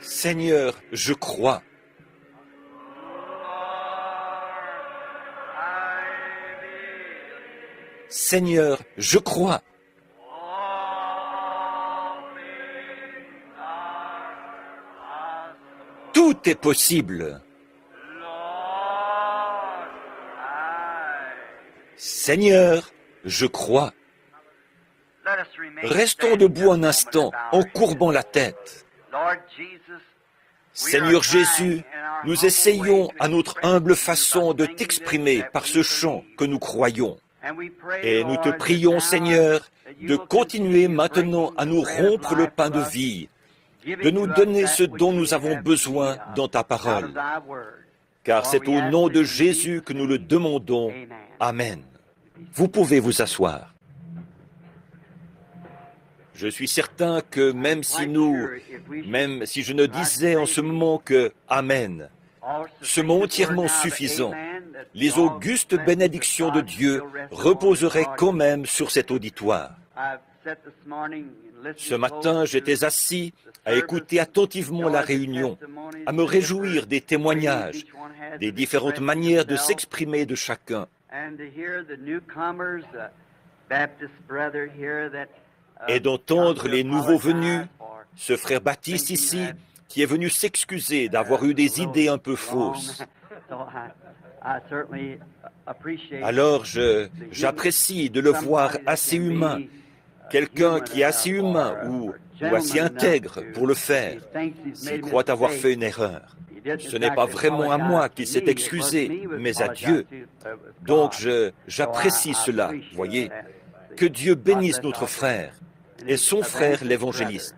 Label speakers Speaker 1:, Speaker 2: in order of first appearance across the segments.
Speaker 1: Seigneur, je crois. Seigneur, je crois. Tout est possible. Seigneur, je crois. Restons debout un instant en courbant la tête. Seigneur Jésus, nous essayons à notre humble façon de t'exprimer par ce chant que nous croyons. Et nous te prions, Seigneur, de continuer maintenant à nous rompre le pain de vie, de nous donner ce dont nous avons besoin dans ta parole. Car c'est au nom de Jésus que nous le demandons. Amen. Vous pouvez vous asseoir. Je suis certain que même si je ne disais en ce moment que Amen, ce mot entièrement suffisant, les augustes bénédictions de Dieu reposeraient quand même sur cet auditoire. Ce matin, j'étais assis à écouter attentivement la réunion, à me réjouir des témoignages, des différentes manières de s'exprimer de chacun. Et d'entendre les nouveaux venus, ce frère Baptiste ici, qui est venu s'excuser d'avoir eu des idées un peu fausses. Alors j'apprécie de le voir assez humain, quelqu'un qui est assez humain ou assez intègre pour le faire, s'il croit avoir fait une erreur. Ce n'est pas vraiment à moi qu'il s'est excusé, mais à Dieu. Donc j'apprécie cela, voyez. Que Dieu bénisse notre frère et son frère l'évangéliste.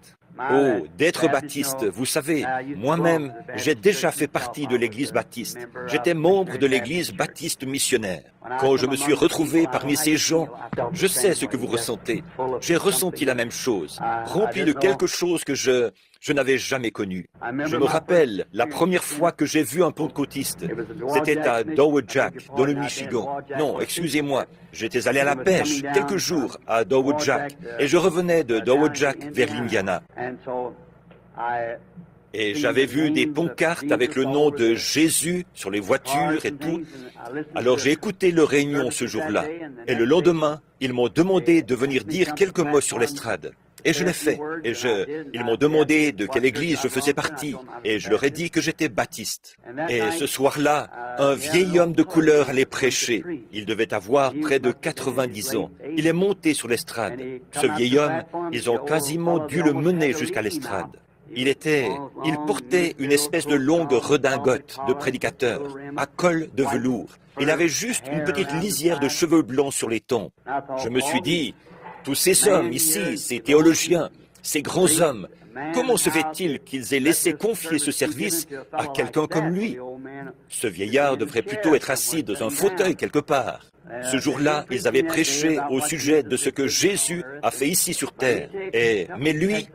Speaker 1: Oh, d'être baptiste, vous savez, moi-même, j'ai déjà fait partie de l'église baptiste. J'étais membre de l'église baptiste missionnaire. Quand je me suis retrouvé parmi ces gens, je sais ce que vous ressentez. J'ai ressenti la même chose, rempli de quelque chose que je n'avais jamais connu. Je me rappelle la première fois que j'ai vu un pentecôtiste. C'était à Dowagiac, dans le Michigan. Non, excusez-moi, j'étais allé à la pêche quelques jours à Dowagiac et je revenais de Dowagiac vers l'Indiana. Et j'avais vu des pancartes avec le nom de Jésus sur les voitures et tout. Alors j'ai écouté leur réunion ce jour-là. Et le lendemain, ils m'ont demandé de venir dire quelques mots sur l'estrade. Et je l'ai fait. Et ils m'ont demandé de quelle église je faisais partie. Et je leur ai dit que j'étais baptiste. Et ce soir-là, un vieil homme de couleur allait prêcher. Il devait avoir près de 90 ans. Il est monté sur l'estrade. Ce vieil homme, ils ont quasiment dû le mener jusqu'à l'estrade. Il portait une espèce de longue redingote de prédicateur, à col de velours. Il avait juste une petite lisière de cheveux blancs sur les tempes. Je me suis dit, tous ces hommes ici, ces théologiens, ces grands hommes, comment se fait-il qu'ils aient laissé confier ce service à quelqu'un comme lui? Ce vieillard devrait plutôt être assis dans un fauteuil quelque part. Ce jour-là, ils avaient prêché au sujet de ce que Jésus a fait ici sur terre. Mais lui,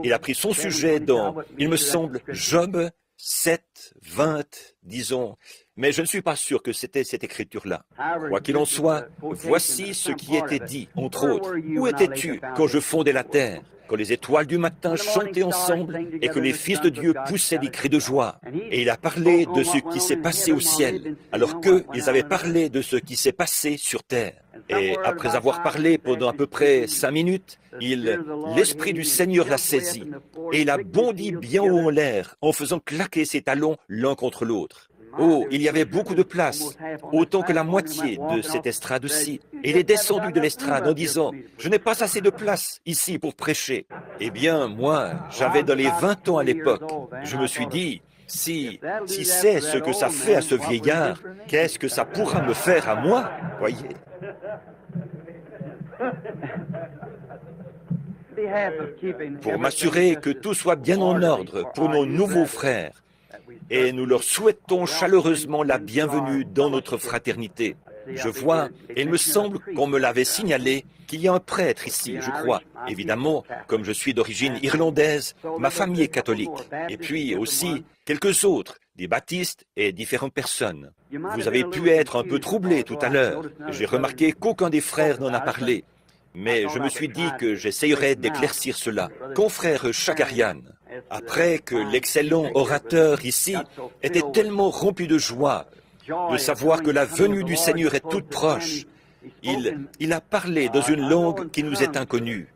Speaker 1: il a pris son sujet dans, il me semble, Job 7, 20, disons. Mais je ne suis pas sûr que c'était cette écriture-là. Quoi qu'il en soit, voici ce qui était dit, entre autres. Où étais-tu quand je fondais la terre, quand les étoiles du matin chantaient ensemble et que les fils de Dieu poussaient des cris de joie? Et il a parlé de ce qui s'est passé au ciel, alors qu'ils avaient parlé de ce qui s'est passé sur terre. Et après avoir parlé pendant à peu près 5 minutes, l'Esprit du Seigneur l'a saisi. Et il a bondi bien haut en l'air en faisant claquer ses talons l'un contre l'autre. Oh, il y avait beaucoup de place, autant que la moitié de cette estrade-ci. Et il est descendu de l'estrade en disant, « Je n'ai pas assez de place ici pour prêcher. » Eh bien, moi, j'avais dans les 20 ans à l'époque. Je me suis dit, si c'est ce que ça fait à ce vieillard, qu'est-ce que ça pourra me faire à moi, voyez? Pour m'assurer que tout soit bien en ordre pour nos nouveaux frères, et nous leur souhaitons chaleureusement la bienvenue dans notre fraternité. Je vois, et il me semble qu'on me l'avait signalé, qu'il y a un prêtre ici, je crois. Évidemment, comme je suis d'origine irlandaise, ma famille est catholique. Et puis aussi, quelques autres, des baptistes et différentes personnes. Vous avez pu être un peu troublés tout à l'heure. J'ai remarqué qu'aucun des frères n'en a parlé. Mais je me suis dit que j'essayerais d'éclaircir cela. Confrère Chagarian, Après que l'excellent orateur ici était tellement rempli de joie de savoir que la venue du Seigneur est toute proche, il a parlé dans une langue qui nous est inconnue.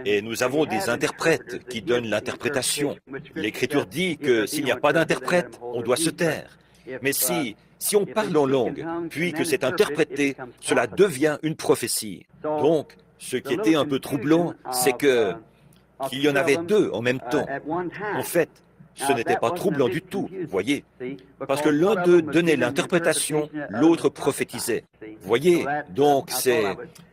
Speaker 1: Et nous avons des interprètes qui donnent l'interprétation. L'Écriture dit que s'il n'y a pas d'interprète, on doit se taire. Mais si on parle en langue, puis que c'est interprété, cela devient une prophétie. Donc, ce qui était un peu troublant, c'est qu'il y en avait deux en même temps. En fait, ce n'était pas troublant du tout, voyez, parce que l'un d'eux donnait l'interprétation, l'autre prophétisait. Voyez, donc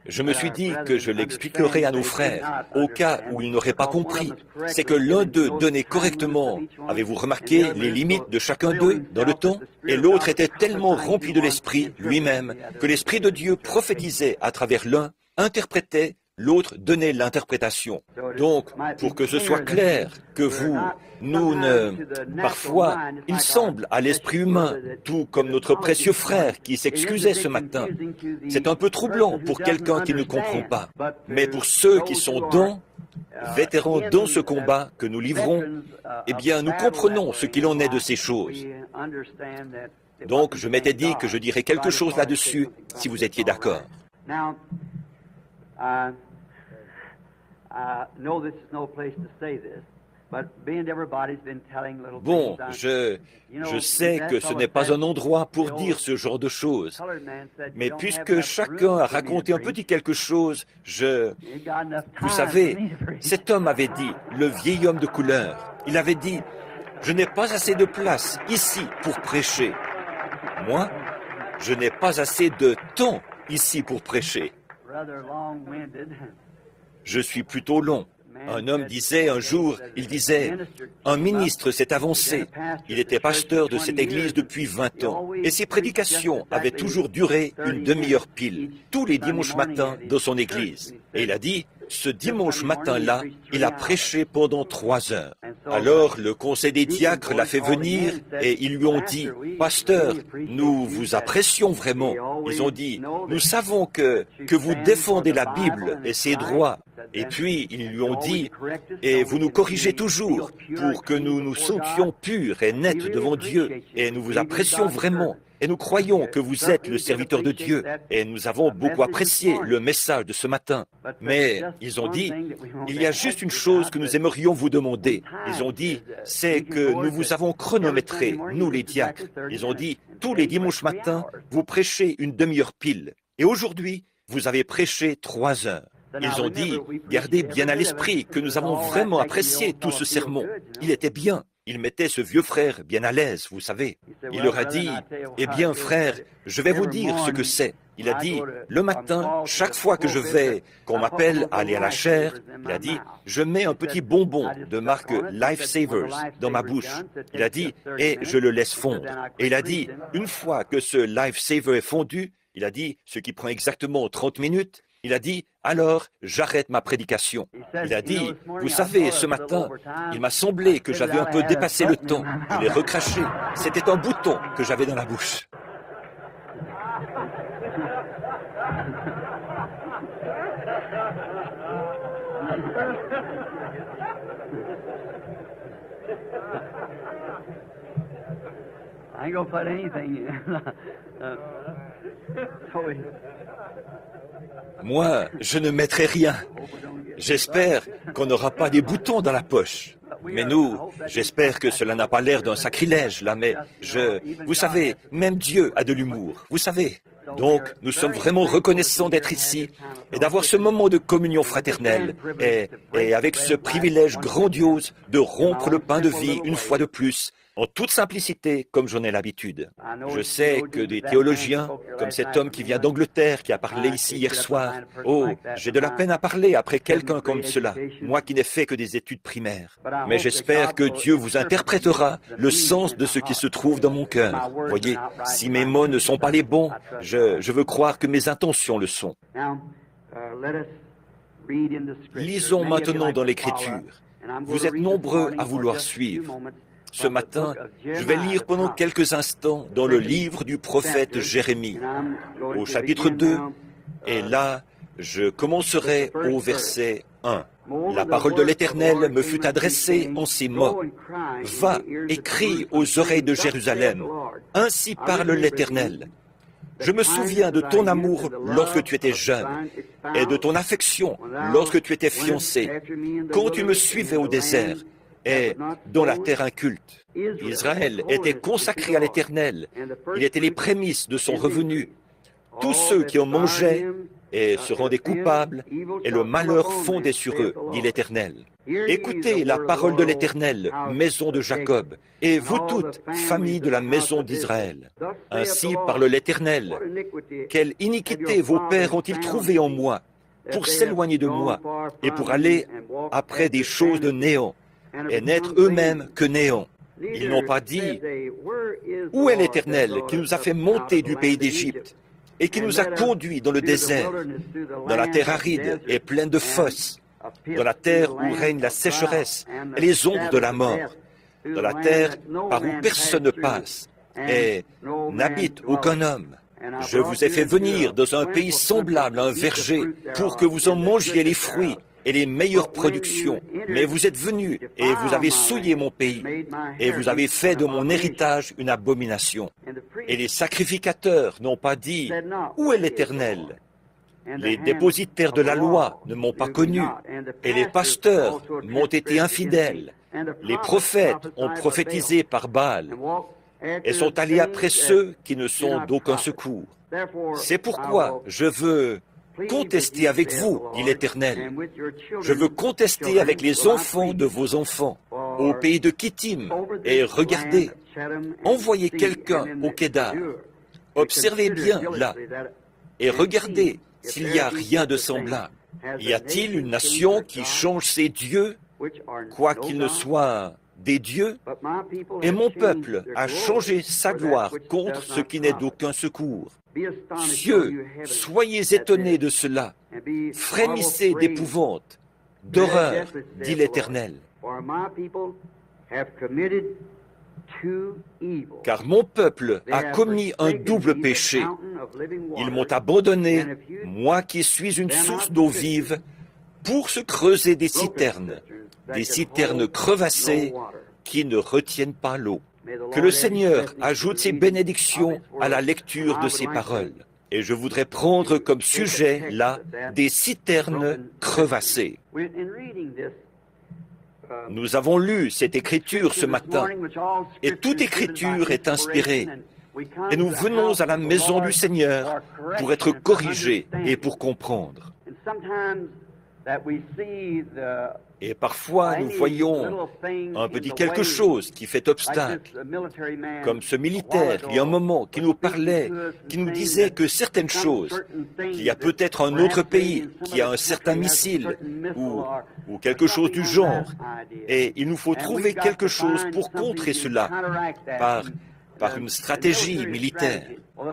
Speaker 1: je me suis dit que je l'expliquerai à nos frères, au cas où ils n'auraient pas compris. C'est que l'un d'eux donnait correctement, avez-vous remarqué les limites de chacun d'eux dans le temps? Et l'autre était tellement rempli de l'Esprit lui-même que l'Esprit de Dieu prophétisait à travers l'un, interprétait, l'autre donnait l'interprétation. Donc, pour que ce soit clair, que parfois, il semble à l'esprit humain, tout comme notre précieux frère qui s'excusait ce matin. C'est un peu troublant pour quelqu'un qui ne comprend pas. Mais pour ceux qui sont vétérans dans ce combat que nous livrons, eh bien, nous comprenons ce qu'il en est de ces choses. Donc, je m'étais dit que je dirais quelque chose là-dessus, si vous étiez d'accord. Bon, je sais que ce n'est pas un endroit pour dire ce genre de choses, mais puisque chacun a raconté un petit quelque chose, vous savez, cet homme avait dit, le vieil homme de couleur, il avait dit, je n'ai pas assez de place ici pour prêcher. Moi, je n'ai pas assez de temps ici pour prêcher. Je suis plutôt long. Un homme disait un jour, un ministre s'est avancé. Il était pasteur de cette église depuis 20 ans. Et ses prédications avaient toujours duré une demi-heure pile, tous les dimanches matins dans son église. Et il a dit, ce dimanche matin-là, il a prêché pendant 3 heures. Alors le conseil des diacres l'a fait venir et ils lui ont dit, « Pasteur, nous vous apprécions vraiment. » Ils ont dit, « Nous savons que vous défendez la Bible et ses droits. » Et puis ils lui ont dit, « Et vous nous corrigez toujours pour que nous nous sentions purs et nets devant Dieu. Et nous vous apprécions vraiment. Et nous croyons que vous êtes le serviteur de Dieu. Et nous avons beaucoup apprécié le message de ce matin. » Mais ils ont dit, il y a juste une chose que nous aimerions vous demander. Ils ont dit, c'est que nous vous avons chronométré, nous les diacres. Ils ont dit, tous les dimanches matins, vous prêchez une demi-heure pile. Et aujourd'hui, vous avez prêché 3 heures. Ils ont dit, gardez bien à l'esprit que nous avons vraiment apprécié tout ce sermon. Il était bien. Il mettait ce vieux frère bien à l'aise, vous savez. Il leur a dit, eh bien frère, je vais vous dire ce que c'est. Il a dit, le matin, chaque fois que qu'on m'appelle à aller à la chaire, il a dit, je mets un petit bonbon de marque Lifesavers dans ma bouche. Il a dit, et je le laisse fondre. Et il a dit, une fois que ce Lifesaver est fondu, il a dit, ce qui prend exactement 30 minutes, il a dit, alors j'arrête ma prédication. Il a dit, vous savez, ce matin, il m'a semblé que j'avais un peu dépassé le temps. Je l'ai recraché. C'était un bouton que j'avais dans la bouche.
Speaker 2: I ain't gonna put anything
Speaker 1: Moi, je ne mettrai rien. J'espère qu'on n'aura pas des boutons dans la poche. Mais nous, j'espère que cela n'a pas l'air d'un sacrilège, là, mais vous savez, même Dieu a de l'humour, vous savez. Donc, nous sommes vraiment reconnaissants d'être ici et d'avoir ce moment de communion fraternelle et avec ce privilège grandiose de rompre le pain de vie une fois de plus, en toute simplicité, comme j'en ai l'habitude. Je sais que des théologiens, comme cet homme qui vient d'Angleterre, qui a parlé ici hier soir, oh, j'ai de la peine à parler après quelqu'un comme cela, moi qui n'ai fait que des études primaires. Mais j'espère que Dieu vous interprétera le sens de ce qui se trouve dans mon cœur. Voyez, si mes mots ne sont pas les bons, je veux croire que mes intentions le sont. Lisons maintenant dans l'Écriture. Vous êtes nombreux à vouloir suivre. Ce matin, je vais lire pendant quelques instants dans le livre du prophète Jérémie, au chapitre 2, et là, je commencerai au verset 1. la parole de l'Éternel me fut adressée en ces mots. Va et crie aux oreilles de Jérusalem. Ainsi parle l'Éternel. Je me souviens de ton amour lorsque tu étais jeune et de ton affection lorsque tu étais fiancé, quand tu me suivais au désert et dans la terre inculte. Israël était consacré à l'Éternel. Il était les prémices de son revenu. Tous ceux qui en mangeaient et se rendaient coupables, et le malheur fondait sur eux, dit l'Éternel. Écoutez la parole de l'Éternel, maison de Jacob, et vous toutes, famille de la maison d'Israël. Ainsi parle l'Éternel. Quelle iniquité vos pères ont-ils trouvé en moi, pour s'éloigner de moi, et pour aller après des choses de néant, et n'être eux-mêmes que néant. Ils n'ont pas dit, « Où est l'Éternel qui nous a fait monter du pays d'Égypte et qui nous a conduits dans le désert, dans la terre aride et pleine de fosses, dans la terre où règne la sécheresse et les ombres de la mort, dans la terre par où personne ne passe et n'habite aucun homme. Je vous ai fait venir dans un pays semblable à un verger pour que vous en mangiez les fruits et les meilleures productions. Mais vous êtes venus et vous avez souillé mon pays et vous avez fait de mon héritage une abomination. Et les sacrificateurs n'ont pas dit, « Où est l'Éternel ?» Les dépositaires de la loi ne m'ont pas connu et les pasteurs m'ont été infidèles. Les prophètes ont prophétisé par Baal et sont allés après ceux qui ne sont d'aucun secours. C'est pourquoi je veux contester avec vous, dit l'Éternel. Je veux contester avec les enfants de vos enfants, au pays de Kittim, et regardez, envoyez quelqu'un au Kédar. Observez bien là, et regardez s'il n'y a rien de semblable. Y a-t-il une nation qui change ses dieux, quoiqu'ils ne soient des dieux? Et mon peuple a changé sa gloire contre ce qui n'est d'aucun secours. Cieux, soyez étonnés de cela, frémissez d'épouvante, d'horreur, dit l'Éternel. Car mon peuple a commis un double péché. Ils m'ont abandonné, moi qui suis une source d'eau vive, pour se creuser des citernes crevassées qui ne retiennent pas l'eau. Que le Seigneur ajoute ses bénédictions à la lecture de ses paroles. Et je voudrais prendre comme sujet, là, des citernes crevassées. Nous avons lu cette écriture ce matin, et toute écriture est inspirée. Et nous venons à la maison du Seigneur pour être corrigés et pour comprendre. Et parfois, nous voyons un petit quelque chose qui fait obstacle, comme ce militaire, il y a un moment, qui nous parlait, qui nous disait que certaines choses, qu'il y a peut-être un autre pays qui a un certain missile ou quelque chose du genre, et il nous faut trouver quelque chose pour contrer cela par une stratégie militaire.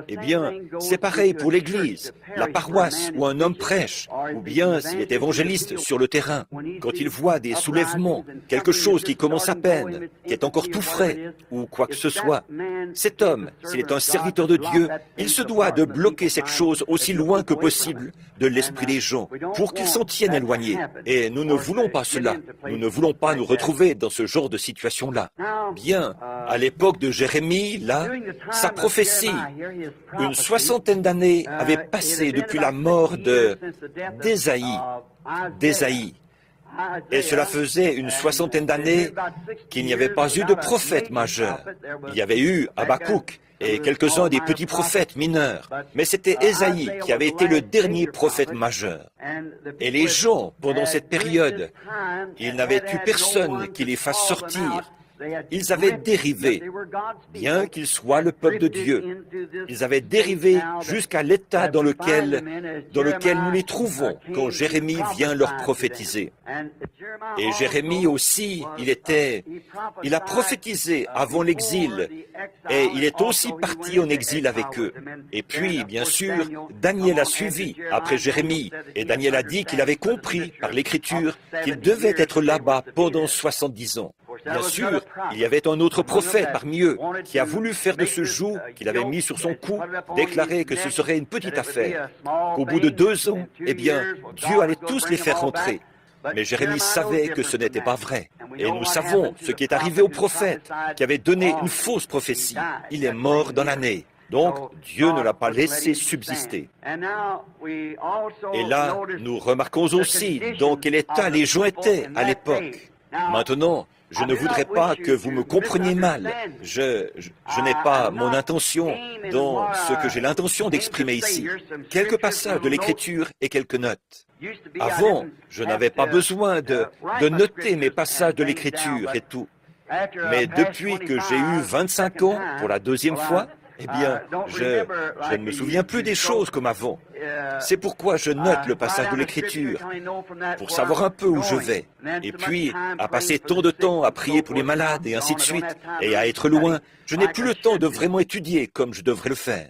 Speaker 1: Eh bien, c'est pareil pour l'Église, la paroisse où un homme prêche, ou bien s'il est évangéliste sur le terrain. Quand il voit des soulèvements, quelque chose qui commence à peine, qui est encore tout frais, ou quoi que ce soit, cet homme, s'il est un serviteur de Dieu, il se doit de bloquer cette chose aussi loin que possible de l'esprit des gens, pour qu'ils s'en tiennent éloignés. Et nous ne voulons pas cela. Nous ne voulons pas nous retrouver dans ce genre de situation-là. Bien, à l'époque de Jérémie, là, sa prophétie, une soixantaine d'années avaient passé depuis la mort d'Ésaïe. Et cela faisait une soixantaine d'années qu'il n'y avait pas eu de prophète majeur. Il y avait eu Habakkuk et quelques-uns des petits prophètes mineurs. Mais c'était Ésaïe qui avait été le dernier prophète majeur. Et les gens, pendant cette période, ils n'avaient eu personne qui les fasse sortir. Ils avaient dérivé, bien qu'ils soient le peuple de Dieu. Ils avaient dérivé jusqu'à l'état dans lequel nous les trouvons quand Jérémie vient leur prophétiser. Et Jérémie aussi, il a prophétisé avant l'exil, et il est aussi parti en exil avec eux. Et puis, bien sûr, Daniel a suivi après Jérémie, et Daniel a dit qu'il avait compris par l'Écriture qu'il devait être là-bas pendant 70 ans. Bien sûr, il y avait un autre prophète parmi eux qui a voulu faire de ce joug qu'il avait mis sur son cou, déclarer que ce serait une petite affaire, qu'au bout de 2 ans, eh bien, Dieu allait tous les faire rentrer. Mais Jérémie savait que ce n'était pas vrai. Et nous savons ce qui est arrivé au prophète, qui avait donné une fausse prophétie. Il est mort dans l'année. Donc, Dieu ne l'a pas laissé subsister. Et là, nous remarquons aussi dans quel état les gens étaient à l'époque. Maintenant, je ne voudrais pas que vous me compreniez mal. Je n'ai pas mon intention dans ce que j'ai l'intention d'exprimer ici. Quelques passages de l'Écriture et quelques notes. Avant, je n'avais pas besoin de noter mes passages de l'Écriture et tout. Mais depuis que j'ai eu 25 ans pour la deuxième fois, eh bien, je ne me souviens plus des choses comme avant. C'est pourquoi je note le passage de l'Écriture, pour savoir un peu où je vais. Et puis, à passer tant de temps à prier pour les malades et ainsi de suite, et à être loin, je n'ai plus le temps de vraiment étudier comme je devrais le faire.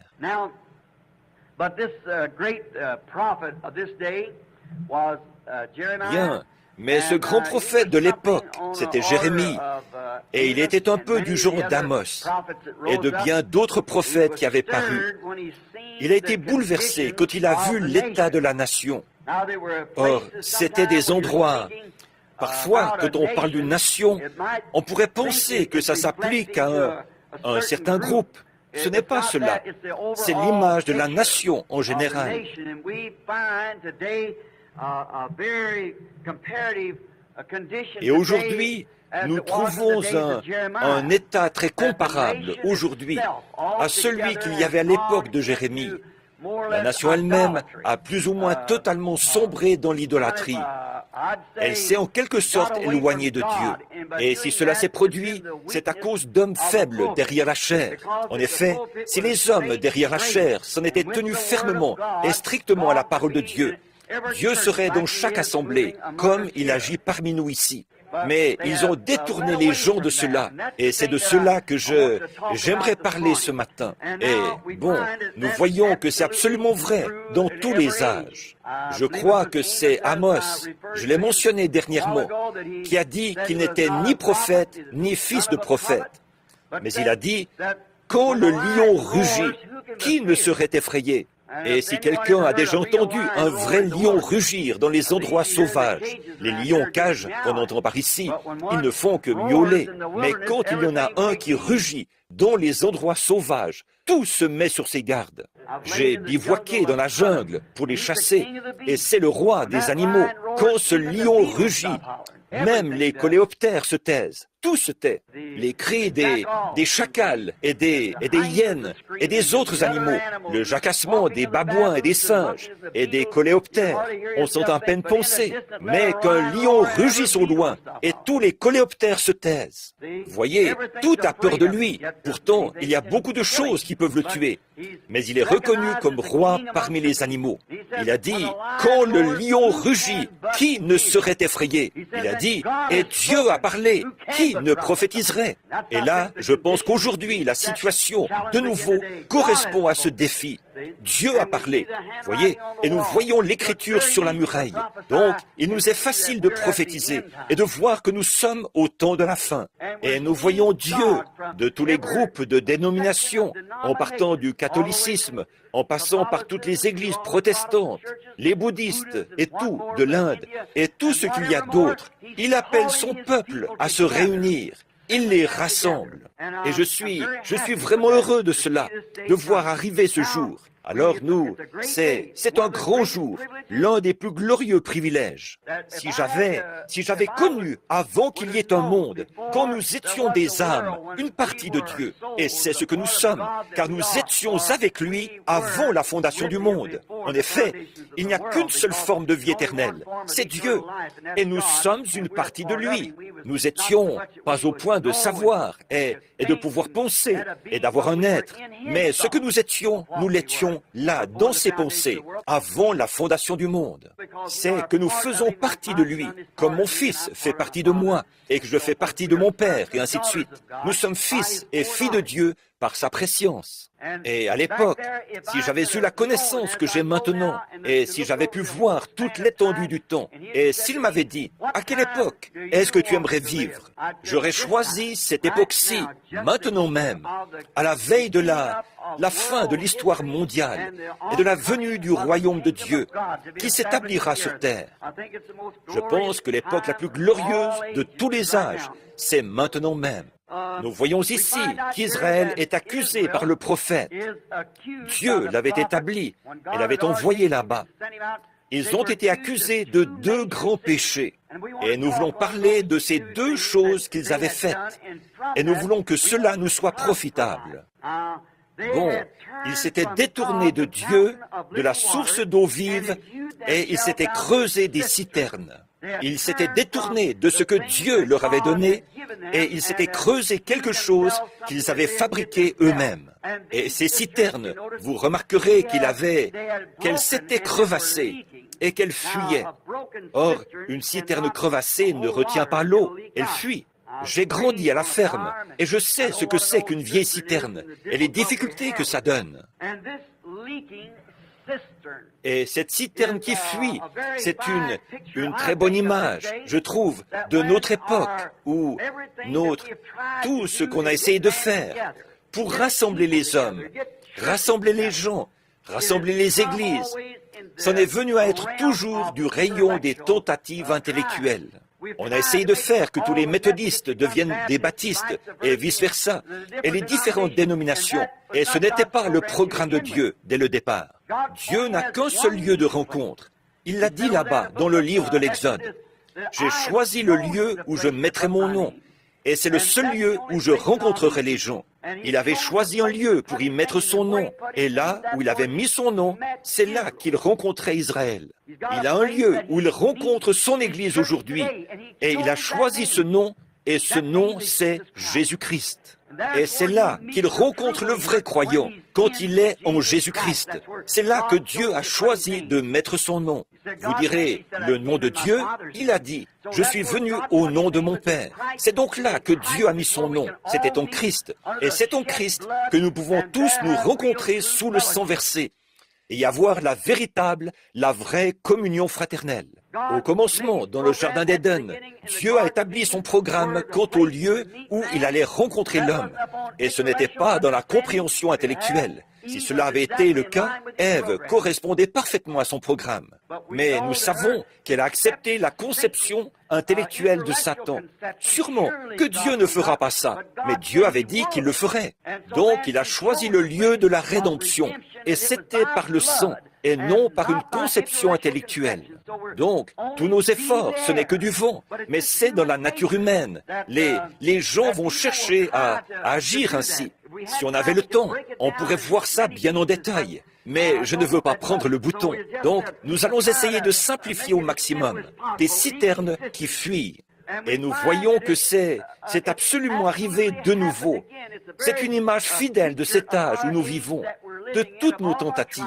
Speaker 1: Bien, mais ce grand prophète de l'époque, c'était Jérémie, et il était un peu du genre d'Amos, et de bien d'autres prophètes qui avaient paru. Il a été bouleversé quand il a vu l'état de la nation. Or, c'était des endroits. Parfois, quand on parle d'une nation, on pourrait penser que ça s'applique à un certain groupe. Ce n'est pas cela. C'est l'image de la nation en général. Et aujourd'hui, nous trouvons un état très comparable aujourd'hui à celui qu'il y avait à l'époque de Jérémie. La nation elle-même a plus ou moins totalement sombré dans l'idolâtrie. Elle s'est en quelque sorte éloignée de Dieu. Et si cela s'est produit, c'est à cause d'hommes faibles derrière la chair. En effet, si les hommes derrière la chair s'en étaient tenus fermement et strictement à la parole de Dieu, Dieu serait dans chaque assemblée, comme il agit parmi nous ici. Mais ils ont détourné les gens de cela, et c'est de cela que j'aimerais parler ce matin. Et bon, nous voyons que c'est absolument vrai dans tous les âges. Je crois que c'est Amos, je l'ai mentionné dernièrement, qui a dit qu'il n'était ni prophète ni fils de prophète. Mais il a dit, quand le lion rugit, qui ne serait effrayé? Et si quelqu'un a déjà entendu un vrai lion rugir dans les endroits sauvages, les lions cages qu'on entend par ici, ils ne font que miauler. Mais quand il y en a un qui rugit dans les endroits sauvages, tout se met sur ses gardes. J'ai bivouaqué dans la jungle pour les chasser, et c'est le roi des animaux. Quand ce lion rugit, même les coléoptères se taisent. Tout se tait. Les cris des chacals et des hyènes et des autres animaux, le jacassement des babouins et des singes et des coléoptères, on s'en à peine penser. Mais qu'un lion rugisse au loin et tous les coléoptères se taisent. Voyez, tout a peur de lui. Pourtant, il y a beaucoup de choses qui peuvent le tuer. Mais il est reconnu comme roi parmi les animaux. Il a dit, quand le lion rugit, qui ne serait effrayé? Il a dit, et Dieu a parlé, qui ne prophétiserait? Et là, je pense qu'aujourd'hui, la situation, de nouveau, correspond à ce défi. Dieu a parlé, voyez, et nous voyons l'écriture sur la muraille. Donc, il nous est facile de prophétiser et de voir que nous sommes au temps de la fin. Et nous voyons Dieu de tous les groupes de dénominations, en partant du catholicisme, en passant par toutes les églises protestantes, les bouddhistes et tout de l'Inde, et tout ce qu'il y a d'autre. Il appelle son peuple à se réunir. Il les rassemble. Et je suis vraiment heureux de cela, de voir arriver ce jour. Alors c'est un grand jour, l'un des plus glorieux privilèges. Si j'avais connu avant qu'il y ait un monde, quand nous étions des âmes, une partie de Dieu, et c'est ce que nous sommes, car nous étions avec lui avant la fondation du monde. En effet, il n'y a qu'une seule forme de vie éternelle, c'est Dieu, et nous sommes une partie de lui. Nous étions pas au point de savoir et de pouvoir penser et d'avoir un être, mais ce que nous étions, nous l'étions là, dans ses pensées, avant la fondation du monde. C'est que nous faisons partie de lui, comme mon fils fait partie de moi, et que je fais partie de mon père, et ainsi de suite. Nous sommes fils et filles de Dieu par sa préscience. Et à l'époque, si j'avais eu la connaissance que j'ai maintenant, et si j'avais pu voir toute l'étendue du temps, et s'il m'avait dit, à quelle époque est-ce que tu aimerais vivre? J'aurais choisi cette époque-ci, maintenant même, à la veille de la fin de l'histoire mondiale et de la venue du royaume de Dieu qui s'établira sur terre. Je pense que l'époque la plus glorieuse de tous les âges, c'est maintenant même. Nous voyons ici qu'Israël est accusé par le prophète. Dieu l'avait établi et l'avait envoyé là-bas. Ils ont été accusés de 2 grands péchés. Et nous voulons parler de ces 2 choses qu'ils avaient faites. Et nous voulons que cela nous soit profitable. Bon, ils s'étaient détournés de Dieu, de la source d'eau vive, et ils s'étaient creusés des citernes. Ils s'étaient détournés de ce que Dieu leur avait donné, et ils s'étaient creusé quelque chose qu'ils avaient fabriqué eux-mêmes. Et ces citernes, vous remarquerez qu'elles s'étaient crevassées et qu'elles fuyaient. Or, une citerne crevassée ne retient pas l'eau, elle fuit. J'ai grandi à la ferme et je sais ce que c'est qu'une vieille citerne et les difficultés que ça donne. Et cette citerne qui fuit, c'est une très bonne image, je trouve, de notre époque où tout ce qu'on a essayé de faire pour rassembler les hommes, rassembler les gens, rassembler les églises, c'en est venu à être toujours du rayon des tentatives intellectuelles. On a essayé de faire que tous les méthodistes deviennent des baptistes et vice-versa, et les différentes dénominations. Et ce n'était pas le programme de Dieu dès le départ. Dieu n'a qu'un seul lieu de rencontre. Il l'a dit là-bas, dans le livre de l'Exode. J'ai choisi le lieu où je mettrai mon nom, et c'est le seul lieu où je rencontrerai les gens. Il avait choisi un lieu pour y mettre son nom, et là où il avait mis son nom, c'est là qu'il rencontrait Israël. Il a un lieu où il rencontre son Église aujourd'hui, et il a choisi ce nom, et ce nom c'est Jésus-Christ. Et c'est là qu'il rencontre le vrai croyant, quand il est en Jésus-Christ. C'est là que Dieu a choisi de mettre son nom. Vous direz, le nom de Dieu, il a dit, je suis venu au nom de mon Père. C'est donc là que Dieu a mis son nom. C'était en Christ. Et c'est en Christ que nous pouvons tous nous rencontrer sous le sang versé et y avoir la vraie communion fraternelle. Au commencement, dans le jardin d'Éden, Dieu a établi son programme quant au lieu où il allait rencontrer l'homme. Et ce n'était pas dans la compréhension intellectuelle. Si cela avait été le cas, Ève correspondait parfaitement à son programme. Mais nous savons qu'elle a accepté la conception intellectuelle de Satan. Sûrement que Dieu ne fera pas ça, mais Dieu avait dit qu'il le ferait. Donc il a choisi le lieu de la rédemption, et c'était par le sang, et non par une conception intellectuelle. Donc, tous nos efforts, ce n'est que du vent, mais c'est dans la nature humaine. Les gens vont chercher à agir ainsi. Si on avait le temps, on pourrait voir ça bien en détail. Mais je ne veux pas prendre le bouton. Donc, nous allons essayer de simplifier au maximum des citernes qui fuient. Et nous voyons que c'est absolument arrivé de nouveau. C'est une image fidèle de cet âge où nous vivons, de toutes nos tentatives.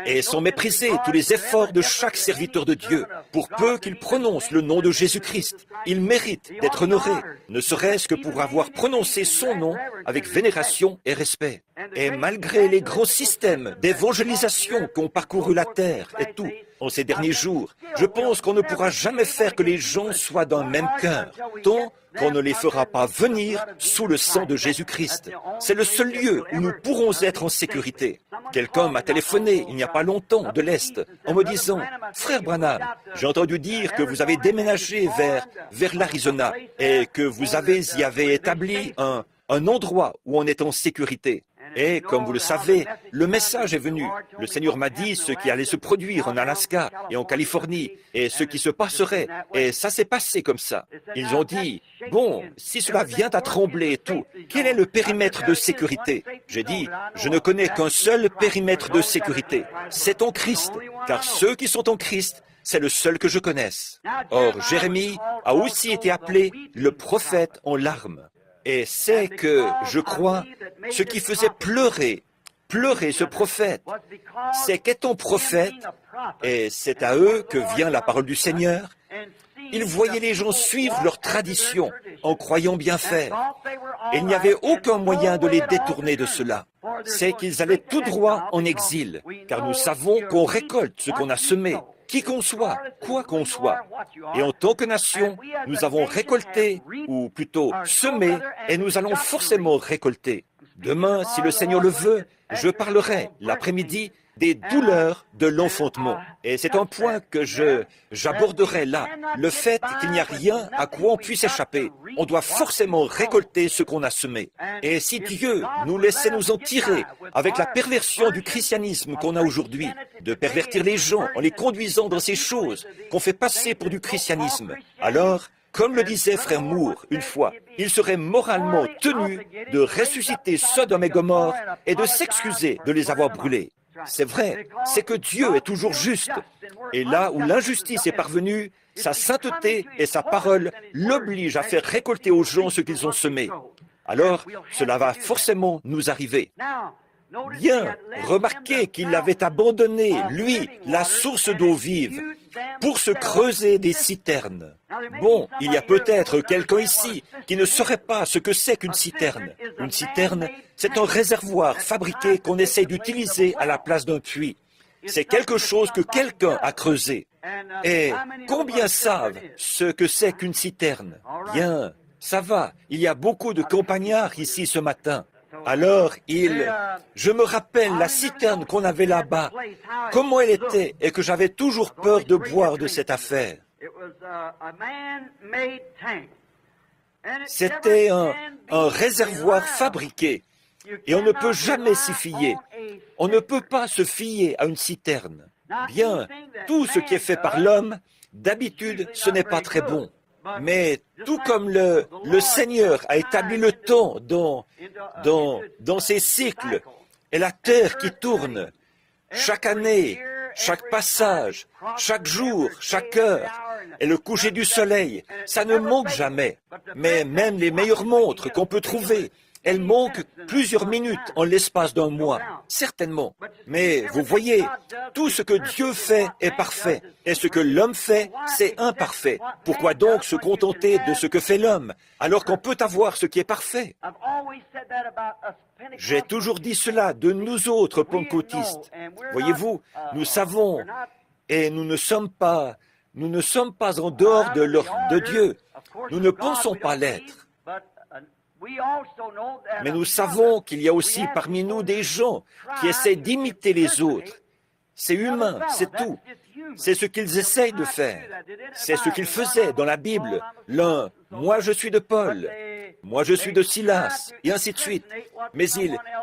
Speaker 1: Et sont méprisés tous les efforts de chaque serviteur de Dieu, pour peu qu'il prononce le nom de Jésus-Christ. Il mérite d'être honoré, ne serait-ce que pour avoir prononcé son nom avec vénération et respect. Et malgré les grands systèmes d'évangélisation qui ont parcouru la terre et tout, en ces derniers jours, je pense qu'on ne pourra jamais faire que les gens soient d'un même cœur, tant qu'on ne les fera pas venir sous le sang de Jésus-Christ. C'est le seul lieu où nous pourrons être en sécurité. Quelqu'un m'a téléphoné il n'y a pas longtemps de l'Est en me disant « Frère Branham, j'ai entendu dire que vous avez déménagé vers l'Arizona et que vous y avez établi un endroit où on est en sécurité. » Et comme vous le savez, le message est venu. Le Seigneur m'a dit ce qui allait se produire en Alaska et en Californie et ce qui se passerait. Et ça s'est passé comme ça. Ils ont dit, bon, si cela vient à trembler et tout, quel est le périmètre de sécurité? J'ai dit, je ne connais qu'un seul périmètre de sécurité. C'est en Christ, car ceux qui sont en Christ, c'est le seul que je connaisse. Or, Jérémie a aussi été appelé le prophète en larmes. Et c'est que, je crois, ce qui faisait pleurer ce prophète, c'est qu'étant prophète, et c'est à eux que vient la parole du Seigneur, ils voyaient les gens suivre leur tradition en croyant bien faire. Et il n'y avait aucun moyen de les détourner de cela. C'est qu'ils allaient tout droit en exil, car nous savons qu'on récolte ce qu'on a semé, qui qu'on soit, quoi qu'on soit. Et en tant que nation, nous avons récolté, ou plutôt semé, et nous allons forcément récolter. Demain, si le Seigneur le veut, je parlerai l'après-midi des douleurs de l'enfantement. Et c'est un point que j'aborderai là, le fait qu'il n'y a rien à quoi on puisse échapper. On doit forcément récolter ce qu'on a semé. Et si Dieu nous laissait nous en tirer avec la perversion du christianisme qu'on a aujourd'hui, de pervertir les gens en les conduisant dans ces choses qu'on fait passer pour du christianisme, alors, comme le disait Frère Moore une fois, il serait moralement tenu de ressusciter Sodome et Gomorrhe et de s'excuser de les avoir brûlés. C'est vrai, c'est que Dieu est toujours juste. Et là où l'injustice est parvenue, sa sainteté et sa parole l'obligent à faire récolter aux gens ce qu'ils ont semé. Alors, cela va forcément nous arriver. Bien, remarquez qu'il avait abandonné, lui, la source d'eau vive, pour se creuser des citernes. Bon, il y a peut-être quelqu'un ici qui ne saurait pas ce que c'est qu'une citerne. Une citerne, c'est un réservoir fabriqué qu'on essaie d'utiliser à la place d'un puits. C'est quelque chose que quelqu'un a creusé. Et combien savent ce que c'est qu'une citerne? Bien, ça va, il y a beaucoup de campagnards ici ce matin. Alors, je me rappelle la citerne qu'on avait là-bas, comment elle était, et que j'avais toujours peur de boire de cette affaire. C'était un réservoir fabriqué, et on ne peut jamais s'y fier. On ne peut pas se fier à une citerne. Bien, tout ce qui est fait par l'homme, d'habitude, ce n'est pas très bon. Mais tout comme le Seigneur a établi le temps dans ses cycles, et la terre qui tourne, chaque année, chaque passage, chaque jour, chaque heure, et le coucher du soleil, ça ne manque jamais. Mais même les meilleures montres qu'on peut trouver, elles manquent plusieurs minutes en l'espace d'un mois, certainement. Mais vous voyez, tout ce que Dieu fait est parfait, et ce que l'homme fait, c'est imparfait. Pourquoi donc se contenter de ce que fait l'homme, alors qu'on peut avoir ce qui est parfait? J'ai toujours dit cela de nous autres pentecôtistes. Voyez-vous, nous savons, et nous ne sommes pas en dehors de Dieu. Nous ne pensons pas l'être. Mais nous savons qu'il y a aussi parmi nous des gens qui essaient d'imiter les autres. C'est humain, c'est tout. C'est ce qu'ils essayent de faire. C'est ce qu'ils faisaient dans la Bible. L'un, moi je suis de Paul, moi je suis de Silas, et ainsi de suite. Mais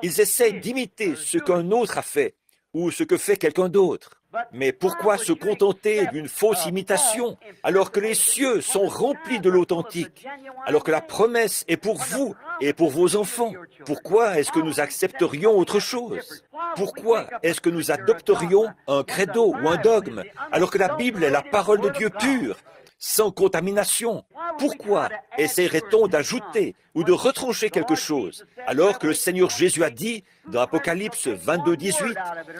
Speaker 1: ils essayent d'imiter ce qu'un autre a fait, ou ce que fait quelqu'un d'autre. Mais pourquoi se contenter d'une fausse imitation alors que les cieux sont remplis de l'authentique, alors que la promesse est pour vous et pour vos enfants? Pourquoi est-ce que nous accepterions autre chose? Pourquoi est-ce que nous adopterions un credo ou un dogme alors que la Bible est la parole de Dieu pure, sans contamination? Pourquoi essaierait-on d'ajouter ou de retrancher quelque chose alors que le Seigneur Jésus a dit dans Apocalypse 22, 18,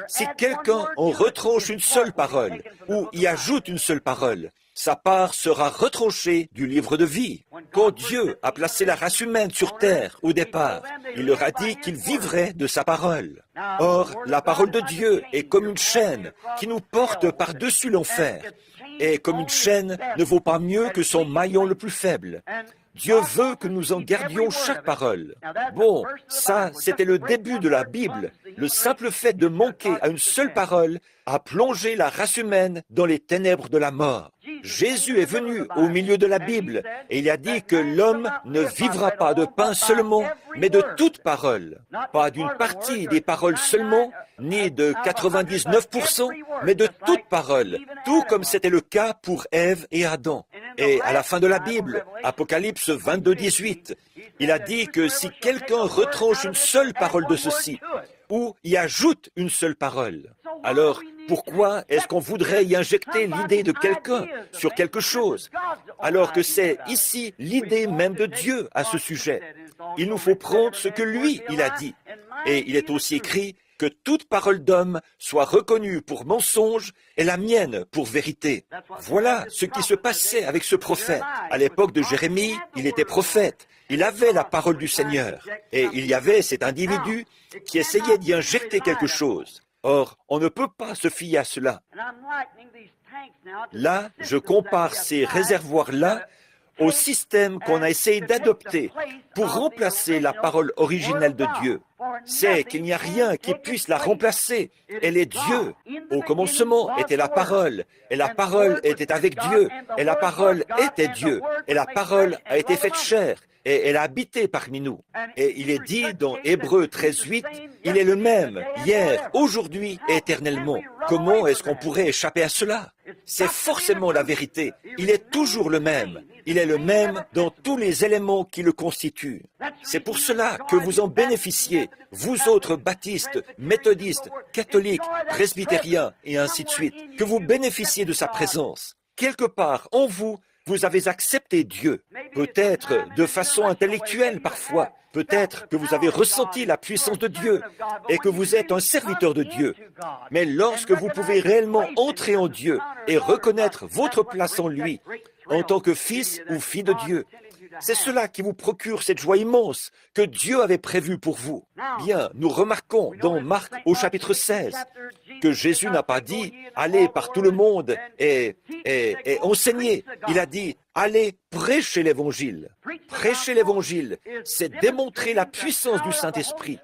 Speaker 1: si quelqu'un en retranche une seule parole ou y ajoute une seule parole, sa part sera retranchée du livre de vie. Quand Dieu a placé la race humaine sur terre au départ, il leur a dit qu'il vivrait de sa parole. Or, la parole de Dieu est comme une chaîne qui nous porte par-dessus l'enfer. Et comme une chaîne ne vaut pas mieux que son maillon le plus faible. Dieu veut que nous en gardions chaque parole. Bon, ça, c'était le début de la Bible. Le simple fait de manquer à une seule parole a plongé la race humaine dans les ténèbres de la mort. Jésus est venu au milieu de la Bible et il a dit que l'homme ne vivra pas de pain seulement, mais de toute parole. Pas d'une partie des paroles seulement, ni de 99%, mais de toute parole, tout comme c'était le cas pour Ève et Adam. Et à la fin de la Bible, Apocalypse 22, 18, il a dit que si quelqu'un retranche une seule parole de ceci, ou y ajoute une seule parole, alors pourquoi est-ce qu'on voudrait y injecter l'idée de quelqu'un sur quelque chose, alors que c'est ici l'idée même de Dieu à ce sujet? Il nous faut prendre ce que lui, il a dit. Et il est aussi écrit, que toute parole d'homme soit reconnue pour mensonge et la mienne pour vérité. Voilà ce qui se passait avec ce prophète. À l'époque de Jérémie, il était prophète. Il avait la parole du Seigneur. Et il y avait cet individu qui essayait d'y injecter quelque chose. Or, on ne peut pas se fier à cela. Là, je compare ces réservoirs-là au système qu'on a essayé d'adopter pour remplacer la parole originelle de Dieu. C'est qu'il n'y a rien qui puisse la remplacer. Elle est Dieu. Au commencement était la parole, et la parole était avec Dieu, et la parole était Dieu, et la parole a été faite chair, et elle a habité parmi nous. Et il est dit dans Hébreux 13:8, il est le même, hier, aujourd'hui et éternellement. Comment est-ce qu'on pourrait échapper à cela? C'est forcément la vérité. Il est toujours le même. Il est le même dans tous les éléments qui le constituent. C'est pour cela que vous en bénéficiez, vous autres baptistes, méthodistes, catholiques, presbytériens et ainsi de suite, que vous bénéficiez de sa présence. Quelque part en vous, vous avez accepté Dieu, peut-être de façon intellectuelle parfois, peut-être que vous avez ressenti la puissance de Dieu et que vous êtes un serviteur de Dieu. Mais lorsque vous pouvez réellement entrer en Dieu et reconnaître votre place en lui, en tant que fils ou fille de Dieu, c'est cela qui vous procure cette joie immense que Dieu avait prévue pour vous. Bien, nous remarquons dans Marc au chapitre 16 que Jésus n'a pas dit « Allez par tout le monde et enseignez ». Il a dit « Allez prêcher l'Évangile ». Prêcher l'Évangile, c'est démontrer la puissance du Saint-Esprit.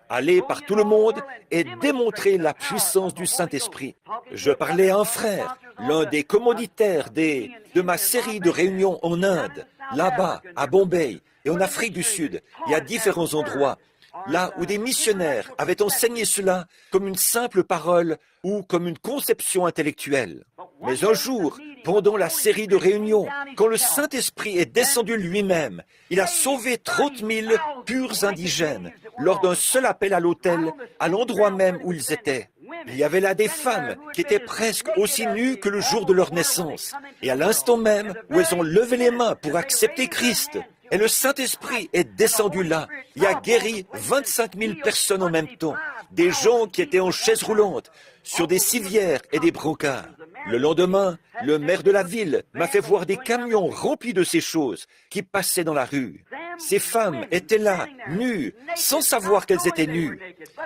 Speaker 1: Aller par tout le monde et démontrer la puissance du Saint-Esprit. Je parlais à un frère, l'un des commanditaires de ma série de réunions en Inde, là-bas, à Bombay et en Afrique du Sud. Il y a différents endroits, là où des missionnaires avaient enseigné cela comme une simple parole ou comme une conception intellectuelle. Mais un jour, pendant la série de réunions, quand le Saint-Esprit est descendu lui-même, il a sauvé 30 000 purs indigènes lors d'un seul appel à l'autel, à l'endroit même où ils étaient. Il y avait là des femmes qui étaient presque aussi nues que le jour de leur naissance. Et à l'instant même où elles ont levé les mains pour accepter Christ, et le Saint-Esprit est descendu là. Il a guéri 25 000 personnes en même temps. Des gens qui étaient en chaise roulante, sur des civières et des brancards. Le lendemain, le maire de la ville m'a fait voir des camions remplis de ces choses qui passaient dans la rue. Ces femmes étaient là, nues, sans savoir qu'elles étaient nues.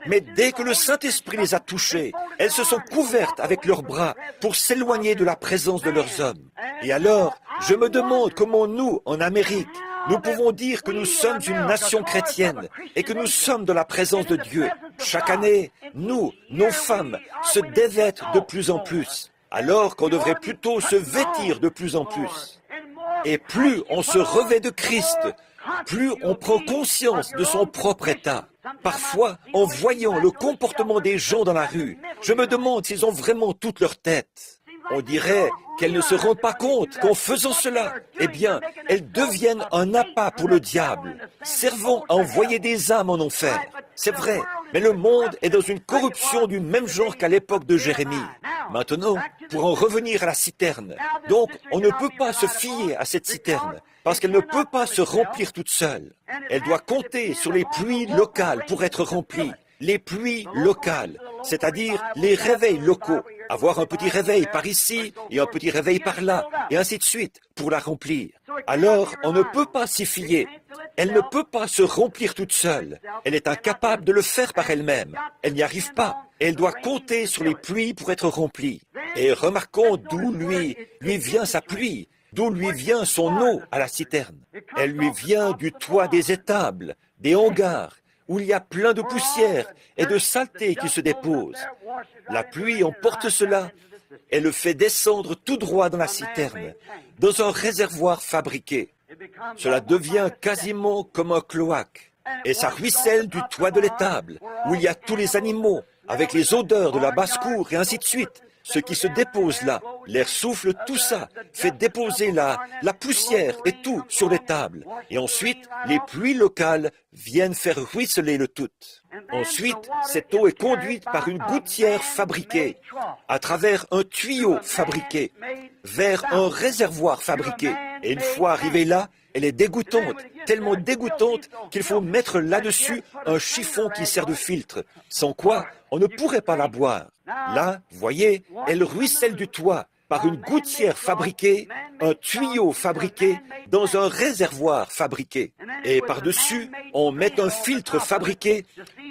Speaker 1: Mais dès que le Saint-Esprit les a touchées, elles se sont couvertes avec leurs bras pour s'éloigner de la présence de leurs hommes. Et alors, je me demande comment nous, en Amérique, nous pouvons dire que nous sommes une nation chrétienne et que nous sommes dans la présence de Dieu. Chaque année, nous, nos femmes, se dévêtent de plus en plus, alors qu'on devrait plutôt se vêtir de plus en plus. Et plus on se revêt de Christ, plus on prend conscience de son propre état. Parfois, en voyant le comportement des gens dans la rue, je me demande s'ils ont vraiment toute leur tête. On dirait qu'elles ne se rendent pas compte qu'en faisant cela, eh bien, elles deviennent un appât pour le diable, servant à envoyer des âmes en enfer. C'est vrai, mais le monde est dans une corruption du même genre qu'à l'époque de Jérémie. Maintenant, pour en revenir à la citerne, donc on ne peut pas se fier à cette citerne, parce qu'elle ne peut pas se remplir toute seule. Elle doit compter sur les pluies locales pour être remplie. Les pluies locales, c'est-à-dire les réveils locaux. Avoir un petit réveil par ici et un petit réveil par là, et ainsi de suite, pour la remplir. Alors, on ne peut pas s'y fier. Elle ne peut pas se remplir toute seule. Elle est incapable de le faire par elle-même. Elle n'y arrive pas. Elle doit compter sur les pluies pour être remplie. Et remarquons d'où lui vient sa pluie, d'où lui vient son eau à la citerne. Elle lui vient du toit des étables, des hangars, où il y a plein de poussière et de saleté qui se déposent. La pluie emporte cela et le fait descendre tout droit dans la citerne, dans un réservoir fabriqué. Cela devient quasiment comme un cloaque, et ça ruisselle du toit de l'étable, où il y a tous les animaux, avec les odeurs de la basse-cour et ainsi de suite. Ce qui se dépose là, l'air souffle, tout ça, fait déposer la poussière et tout sur les tables. Et ensuite, les pluies locales viennent faire ruisseler le tout. Ensuite, cette eau est conduite par une gouttière fabriquée, à travers un tuyau fabriqué, vers un réservoir fabriqué. Et une fois arrivée là, elle est dégoûtante, tellement dégoûtante qu'il faut mettre là-dessus un chiffon qui sert de filtre, sans quoi on ne pourrait pas la boire. Là, voyez, elle ruisselle du toit par une gouttière fabriquée, un tuyau fabriqué, dans un réservoir fabriqué. Et par-dessus, on met un filtre fabriqué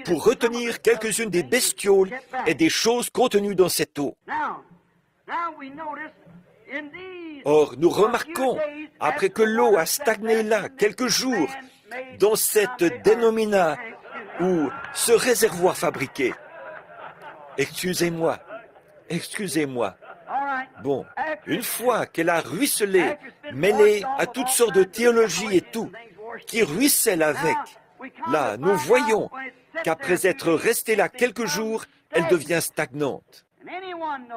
Speaker 1: pour retenir quelques-unes des bestioles et des choses contenues dans cette eau. Or, nous remarquons, après que l'eau a stagné là quelques jours, dans cette dénomina ou ce réservoir fabriqué, excusez-moi, bon, une fois qu'elle a ruisselé, mêlée à toutes sortes de théologies et tout, qui ruisselle avec, là, nous voyons qu'après être restée là quelques jours, elle devient stagnante.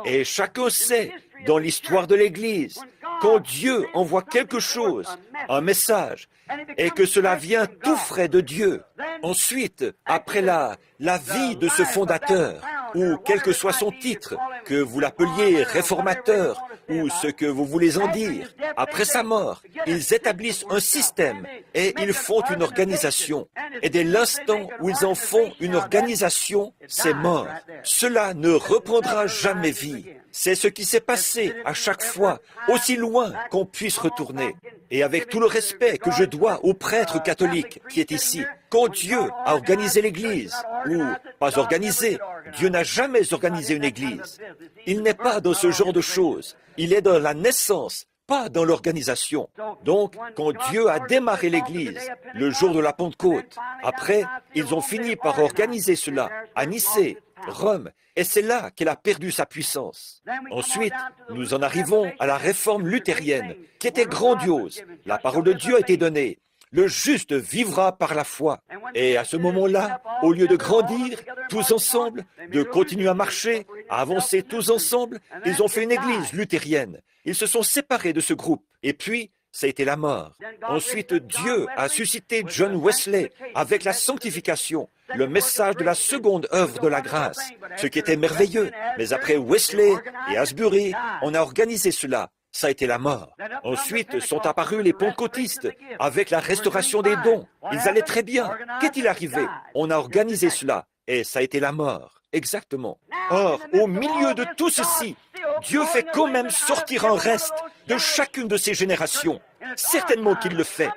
Speaker 1: Et chacun sait, dans l'histoire de l'Église, quand Dieu envoie quelque chose, un message, et que cela vient tout frais de Dieu, ensuite, après la vie de ce fondateur, ou quel que soit son titre, que vous l'appeliez réformateur, ou ce que vous voulez en dire, après sa mort, ils établissent un système et ils font une organisation. Et dès l'instant où ils en font une organisation, c'est mort. Cela ne reprendra jamais vie. C'est ce qui s'est passé à chaque fois, aussi loin qu'on puisse retourner. Et avec tout le respect que je dois au prêtre catholique qui est ici, quand Dieu a organisé l'Église, ou pas organisé, Dieu n'a jamais organisé une Église. Il n'est pas dans ce genre de choses. Il est dans la naissance, pas dans l'organisation. Donc, quand Dieu a démarré l'Église, le jour de la Pentecôte, après, ils ont fini par organiser cela à Nicée, Rome, et c'est là qu'elle a perdu sa puissance. Ensuite, nous en arrivons à la réforme luthérienne, qui était grandiose. La parole de Dieu a été donnée. Le juste vivra par la foi. Et à ce moment-là, au lieu de grandir tous ensemble, de continuer à marcher, à avancer tous ensemble, ils ont fait une église luthérienne. Ils se sont séparés de ce groupe. Et puis, ça a été la mort. Ensuite, Dieu a suscité John Wesley avec la sanctification, le message de la seconde œuvre de la grâce, ce qui était merveilleux. Mais après Wesley et Asbury, on a organisé cela. Ça a été la mort. Ensuite sont apparus les pentecôtistes avec la restauration des dons. Ils allaient très bien. Qu'est-il arrivé? On a organisé cela et ça a été la mort. Exactement. Or, au milieu de tout ceci, Dieu fait quand même sortir un reste de chacune de ces générations. Certainement qu'il le fait.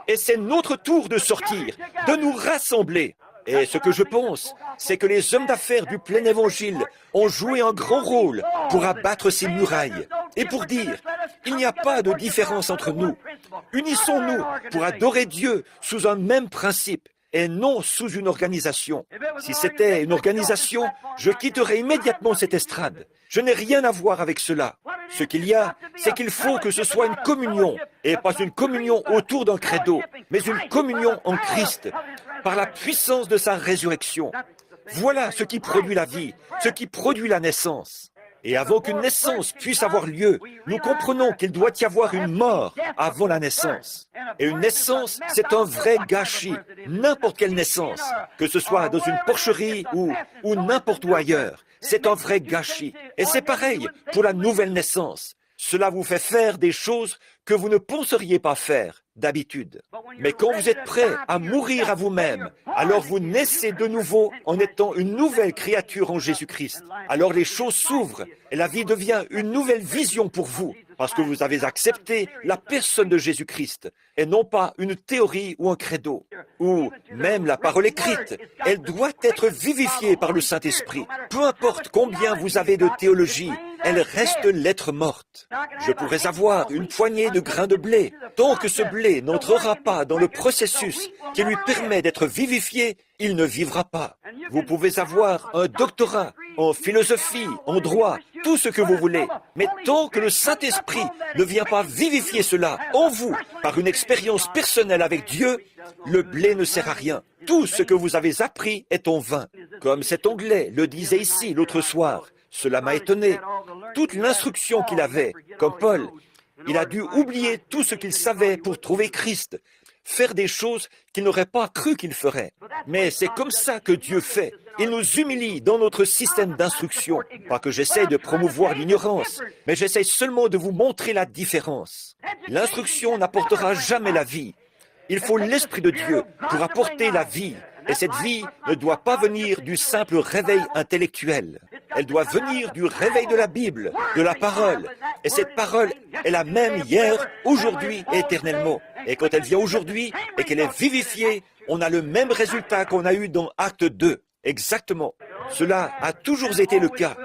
Speaker 1: Et c'est notre tour de sortir, de nous rassembler. Et ce que je pense, c'est que les hommes d'affaires du plein évangile ont joué un grand rôle pour abattre ces murailles et pour dire, il n'y a pas de différence entre nous. Unissons-nous pour adorer Dieu sous un même principe et non sous une organisation. Si c'était une organisation, je quitterais immédiatement cette estrade. Je n'ai rien à voir avec cela. Ce qu'il y a, c'est qu'il faut que ce soit une communion, et pas une communion autour d'un credo, mais une communion en Christ, par la puissance de sa résurrection. Voilà ce qui produit la vie, ce qui produit la naissance. Et avant qu'une naissance puisse avoir lieu, nous comprenons qu'il doit y avoir une mort avant la naissance. Et une naissance, c'est un vrai gâchis, n'importe quelle naissance, que ce soit dans une porcherie ou n'importe où ailleurs. C'est un vrai gâchis. Et c'est pareil pour la nouvelle naissance. Cela vous fait faire des choses que vous ne penseriez pas faire d'habitude. Mais quand vous êtes prêt à mourir à vous-même, alors vous naissez de nouveau en étant une nouvelle créature en Jésus-Christ. Alors les choses s'ouvrent et la vie devient une nouvelle vision pour vous, parce que vous avez accepté la personne de Jésus-Christ et non pas une théorie ou un credo, ou même la parole écrite. Elle doit être vivifiée par le Saint-Esprit. Peu importe combien vous avez de théologie, elle reste lettre morte. Je pourrais avoir une poignée de grains de blé. Tant que ce blé n'entrera pas dans le processus qui lui permet d'être vivifié, il ne vivra pas. Vous pouvez avoir un doctorat en philosophie, en droit, tout ce que vous voulez. Mais tant que le Saint-Esprit ne vient pas vivifier cela en vous par une expérience personnelle avec Dieu, le blé ne sert à rien. Tout ce que vous avez appris est en vain. Comme cet Anglais le disait ici l'autre soir, cela m'a étonné. Toute l'instruction qu'il avait, comme Paul, il a dû oublier tout ce qu'il savait pour trouver Christ. faire des choses qu'il n'aurait pas cru qu'il ferait. Mais c'est comme ça que Dieu fait. Il nous humilie dans notre système d'instruction. Pas que j'essaie de promouvoir l'ignorance, mais j'essaie seulement de vous montrer la différence. L'instruction n'apportera jamais la vie. Il faut l'Esprit de Dieu pour apporter la vie. Et cette vie ne doit pas venir du simple réveil intellectuel. Elle doit venir du réveil de la Bible, de la parole. Et cette parole est la même hier, aujourd'hui et éternellement. Et quand elle vient aujourd'hui et qu'elle est vivifiée, on a le même résultat qu'on a eu dans Acte 2. Exactement. Cela a toujours été le cas.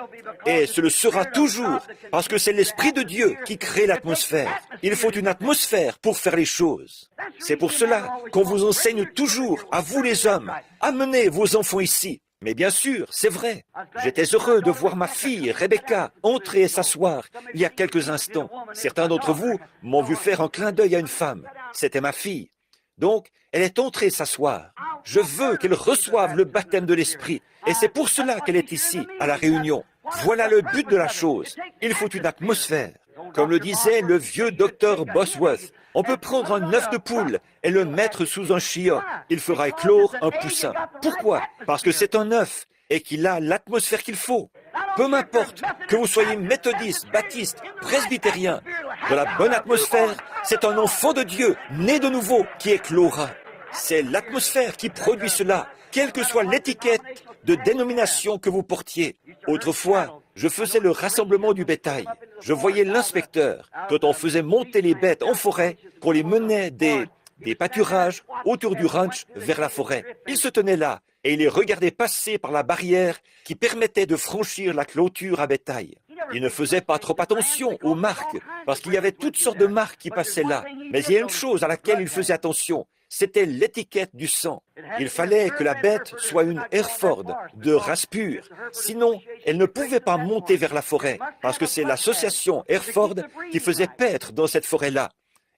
Speaker 1: Et ce le sera toujours, parce que c'est l'Esprit de Dieu qui crée l'atmosphère. Il faut une atmosphère pour faire les choses. C'est pour cela qu'on vous enseigne toujours, à vous les hommes, amenez vos enfants ici. Mais bien sûr, c'est vrai. J'étais heureux de voir ma fille, Rebecca, entrer et s'asseoir il y a quelques instants. Certains d'entre vous m'ont vu faire un clin d'œil à une femme. C'était ma fille. Donc, elle est entrée s'asseoir. Je veux qu'elle reçoive le baptême de l'Esprit. Et c'est pour cela qu'elle est ici, à la réunion. Voilà le but de la chose. Il faut une atmosphère. Comme le disait le vieux docteur Bosworth, on peut prendre un œuf de poule et le mettre sous un chiot. Il fera éclore un poussin. Pourquoi? Parce que c'est un œuf et qu'il a l'atmosphère qu'il faut. Peu m'importe que vous soyez méthodiste, baptiste, presbytérien. Dans la bonne atmosphère, c'est un enfant de Dieu, né de nouveau, qui éclora. C'est l'atmosphère qui produit cela, quelle que soit l'étiquette de dénomination que vous portiez. Autrefois, je faisais le rassemblement du bétail. Je voyais l'inspecteur, quand on faisait monter les bêtes en forêt, qu'on les menait des pâturages autour du ranch vers la forêt. Il se tenait là et il les regardait passer par la barrière qui permettait de franchir la clôture à bétail. Il ne faisait pas trop attention aux marques, parce qu'il y avait toutes sortes de marques qui passaient là. Mais il y a une chose à laquelle il faisait attention, c'était l'étiquette du sang. Il fallait que la bête soit une Hereford, de race pure. Sinon, elle ne pouvait pas monter vers la forêt, parce que c'est l'association Hereford qui faisait paître dans cette forêt-là.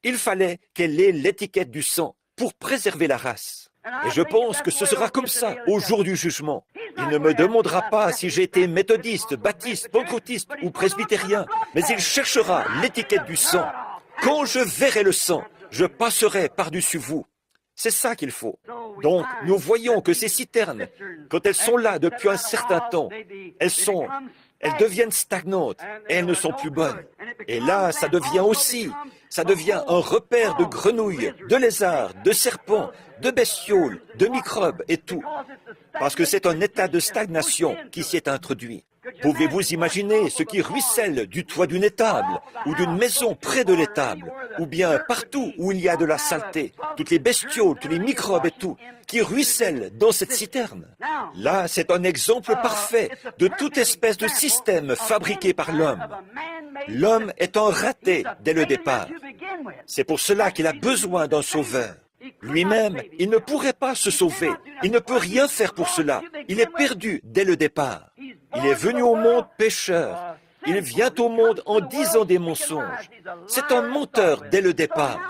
Speaker 1: Il fallait qu'elle ait l'étiquette du sang pour préserver la race. Et je pense que ce sera comme ça au jour du jugement. Il ne me demandera pas si j'ai été méthodiste, baptiste, pentecôtiste ou presbytérien, mais il cherchera l'étiquette du sang. Quand je verrai le sang, je passerai par-dessus vous. C'est ça qu'il faut. Donc, nous voyons que ces citernes, quand elles sont là depuis un certain temps, elles deviennent stagnantes et elles ne sont plus bonnes. Et là, ça devient un repère de grenouilles, de lézards, de serpents, de bestioles, de microbes et tout. Parce que c'est un état de stagnation qui s'y est introduit. Pouvez-vous imaginer ce qui ruisselle du toit d'une étable ou d'une maison près de l'étable, ou bien partout où il y a de la saleté, toutes les bestioles, tous les microbes et tout, qui ruissellent dans cette citerne? Là, c'est un exemple parfait de toute espèce de système fabriqué par l'homme. L'homme est un raté dès le départ. C'est pour cela qu'il a besoin d'un sauveur. Lui-même, il ne pourrait pas se sauver. Il ne peut rien faire pour cela. Il est perdu dès le départ. Il est venu au monde pécheur. Il vient au monde en disant des mensonges. C'est un menteur dès le départ.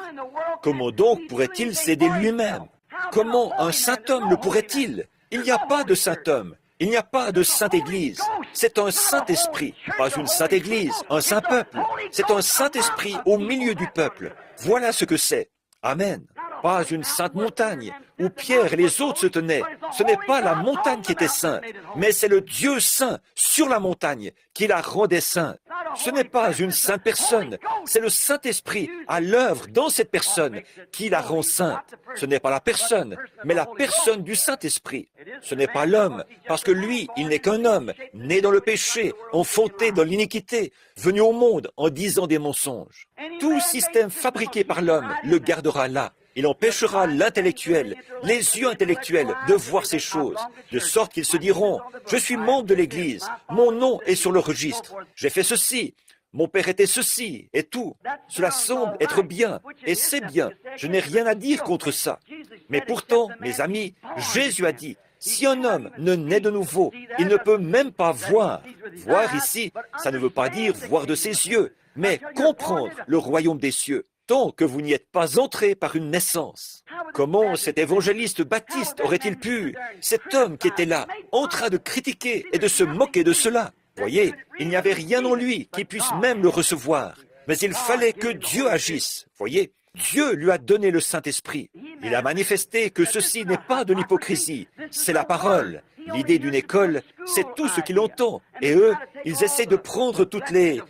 Speaker 1: Comment donc pourrait-il s'aider lui-même? Comment un saint homme le pourrait-il? Il n'y a pas de saint homme. Il n'y a pas de sainte Église. C'est un Saint-Esprit, pas une sainte Église, un saint peuple. C'est un Saint-Esprit au milieu du peuple. Voilà ce que c'est. Amen. Pas une sainte montagne où Pierre et les autres se tenaient. Ce n'est pas la montagne qui était sainte, mais c'est le Dieu saint sur la montagne qui la rendait sainte. Ce n'est pas une sainte personne, c'est le Saint-Esprit à l'œuvre dans cette personne qui la rend sainte. Ce n'est pas la personne, mais la personne du Saint-Esprit. Ce n'est pas l'homme, parce que lui, il n'est qu'un homme, né dans le péché, enfanté dans l'iniquité, venu au monde en disant des mensonges. Tout système fabriqué par l'homme le gardera là. Il empêchera l'intellectuel, les yeux intellectuels de voir ces choses, de sorte qu'ils se diront « Je suis membre de l'Église, mon nom est sur le registre, j'ai fait ceci, mon père était ceci et tout. » Cela semble être bien, et c'est bien, je n'ai rien à dire contre ça. Mais pourtant, mes amis, Jésus a dit « Si un homme ne naît de nouveau, il ne peut même pas voir. » Voir ici, ça ne veut pas dire voir de ses yeux, mais comprendre le royaume des cieux. Tant que vous n'y êtes pas entré par une naissance. Comment cet évangéliste baptiste aurait-il pu, cet homme qui était là, en train de critiquer et de se moquer de cela? Voyez, il n'y avait rien en lui qui puisse même le recevoir. Mais il fallait que Dieu agisse. Voyez, Dieu lui a donné le Saint-Esprit. Il a manifesté que ceci n'est pas de l'hypocrisie, c'est la parole. L'idée d'une école, c'est tout ce qu'il entend. Et eux, ils essaient de prendre toutes les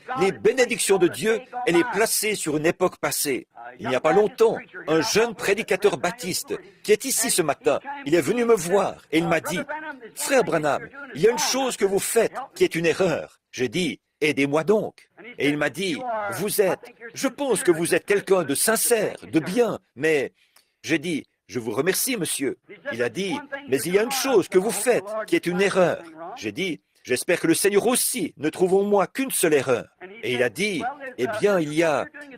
Speaker 1: bénédictions de Dieu et les placer sur une époque passée. Il n'y a pas longtemps, un jeune prédicateur baptiste qui est ici ce matin, il est venu me voir et il m'a dit, « Frère Branham, il y a une chose que vous faites qui est une erreur. » J'ai dit, « Aidez-moi donc. » Et il m'a dit, « Je pense que vous êtes quelqu'un de sincère, de bien, mais... » J'ai dit, « Je vous remercie, monsieur. » Il a dit, « Mais il y a une chose que vous faites qui est une erreur. » J'ai dit, « J'espère que le Seigneur aussi ne trouve en moi qu'une seule erreur. » Et il a dit, « Eh bien,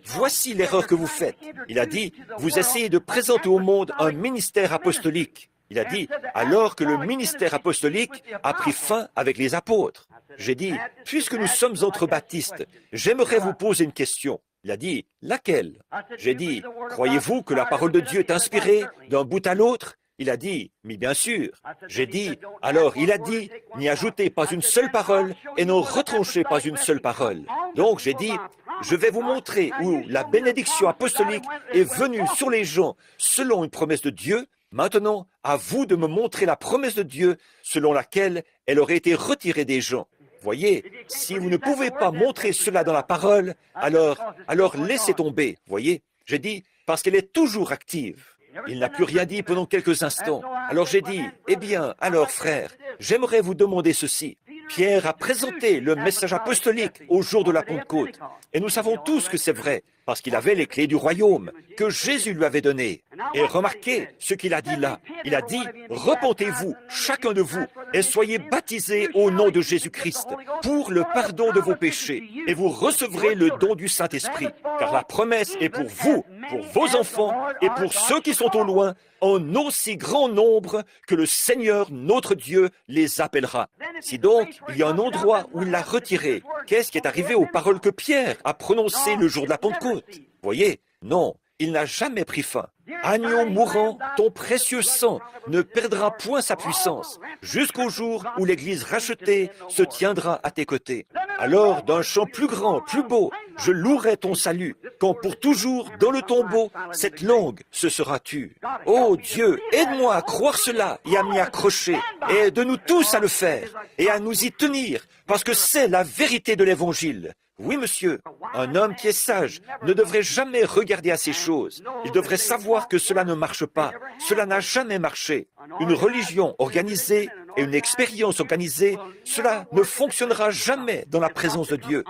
Speaker 1: voici l'erreur que vous faites. » Il a dit, « Vous essayez de présenter au monde un ministère apostolique. » Il a dit, « Alors que le ministère apostolique a pris fin avec les apôtres. » J'ai dit, « Puisque nous sommes entre baptistes, j'aimerais vous poser une question. » Il a dit, « Laquelle ?» J'ai dit, « Croyez-vous que la parole de Dieu est inspirée d'un bout à l'autre ?» Il a dit, « Mais bien sûr. » J'ai dit, « Alors il a dit, n'y ajoutez pas une seule parole et n'en retranchez pas une seule parole. » Donc j'ai dit, « Je vais vous montrer où la bénédiction apostolique est venue sur les gens selon une promesse de Dieu. Maintenant, à vous de me montrer la promesse de Dieu selon laquelle elle aurait été retirée des gens. Voyez, si vous ne pouvez pas montrer cela dans la parole, alors laissez tomber, voyez. J'ai dit, parce qu'elle est toujours active. Il n'a plus rien dit pendant quelques instants. Alors j'ai dit, eh bien, alors frère, j'aimerais vous demander ceci. Pierre a présenté le message apostolique au jour de la Pentecôte. Et nous savons tous que c'est vrai, parce qu'il avait les clés du royaume que Jésus lui avait données. Et remarquez ce qu'il a dit là. Il a dit, repentez-vous, chacun de vous, et soyez baptisés au nom de Jésus-Christ pour le pardon de vos péchés, et vous recevrez le don du Saint-Esprit. Car la promesse est pour vous, pour vos enfants, et pour ceux qui sont au loin, en aussi grand nombre que le Seigneur, notre Dieu, les appellera. Si donc, il y a un endroit où il l'a retiré, qu'est-ce qui est arrivé aux paroles que Pierre a prononcées le jour de la Pentecôte? Voyez, non, il n'a jamais pris fin. Agneau mourant, ton précieux sang ne perdra point sa puissance, jusqu'au jour où l'Église rachetée se tiendra à tes côtés. Alors, d'un chant plus grand, plus beau, je louerai ton salut, quand pour toujours, dans le tombeau, cette langue se sera tue. Oh Dieu, aide-moi à croire cela et à m'y accrocher, et aide-nous tous à le faire, et à nous y tenir, parce que c'est la vérité de l'Évangile. Oui, monsieur, un homme qui est sage ne devrait jamais regarder à ces choses. Il devrait savoir que cela ne marche pas. Cela n'a jamais marché. Une religion organisée et une expérience organisée, cela ne fonctionnera jamais dans la présence de Dieu.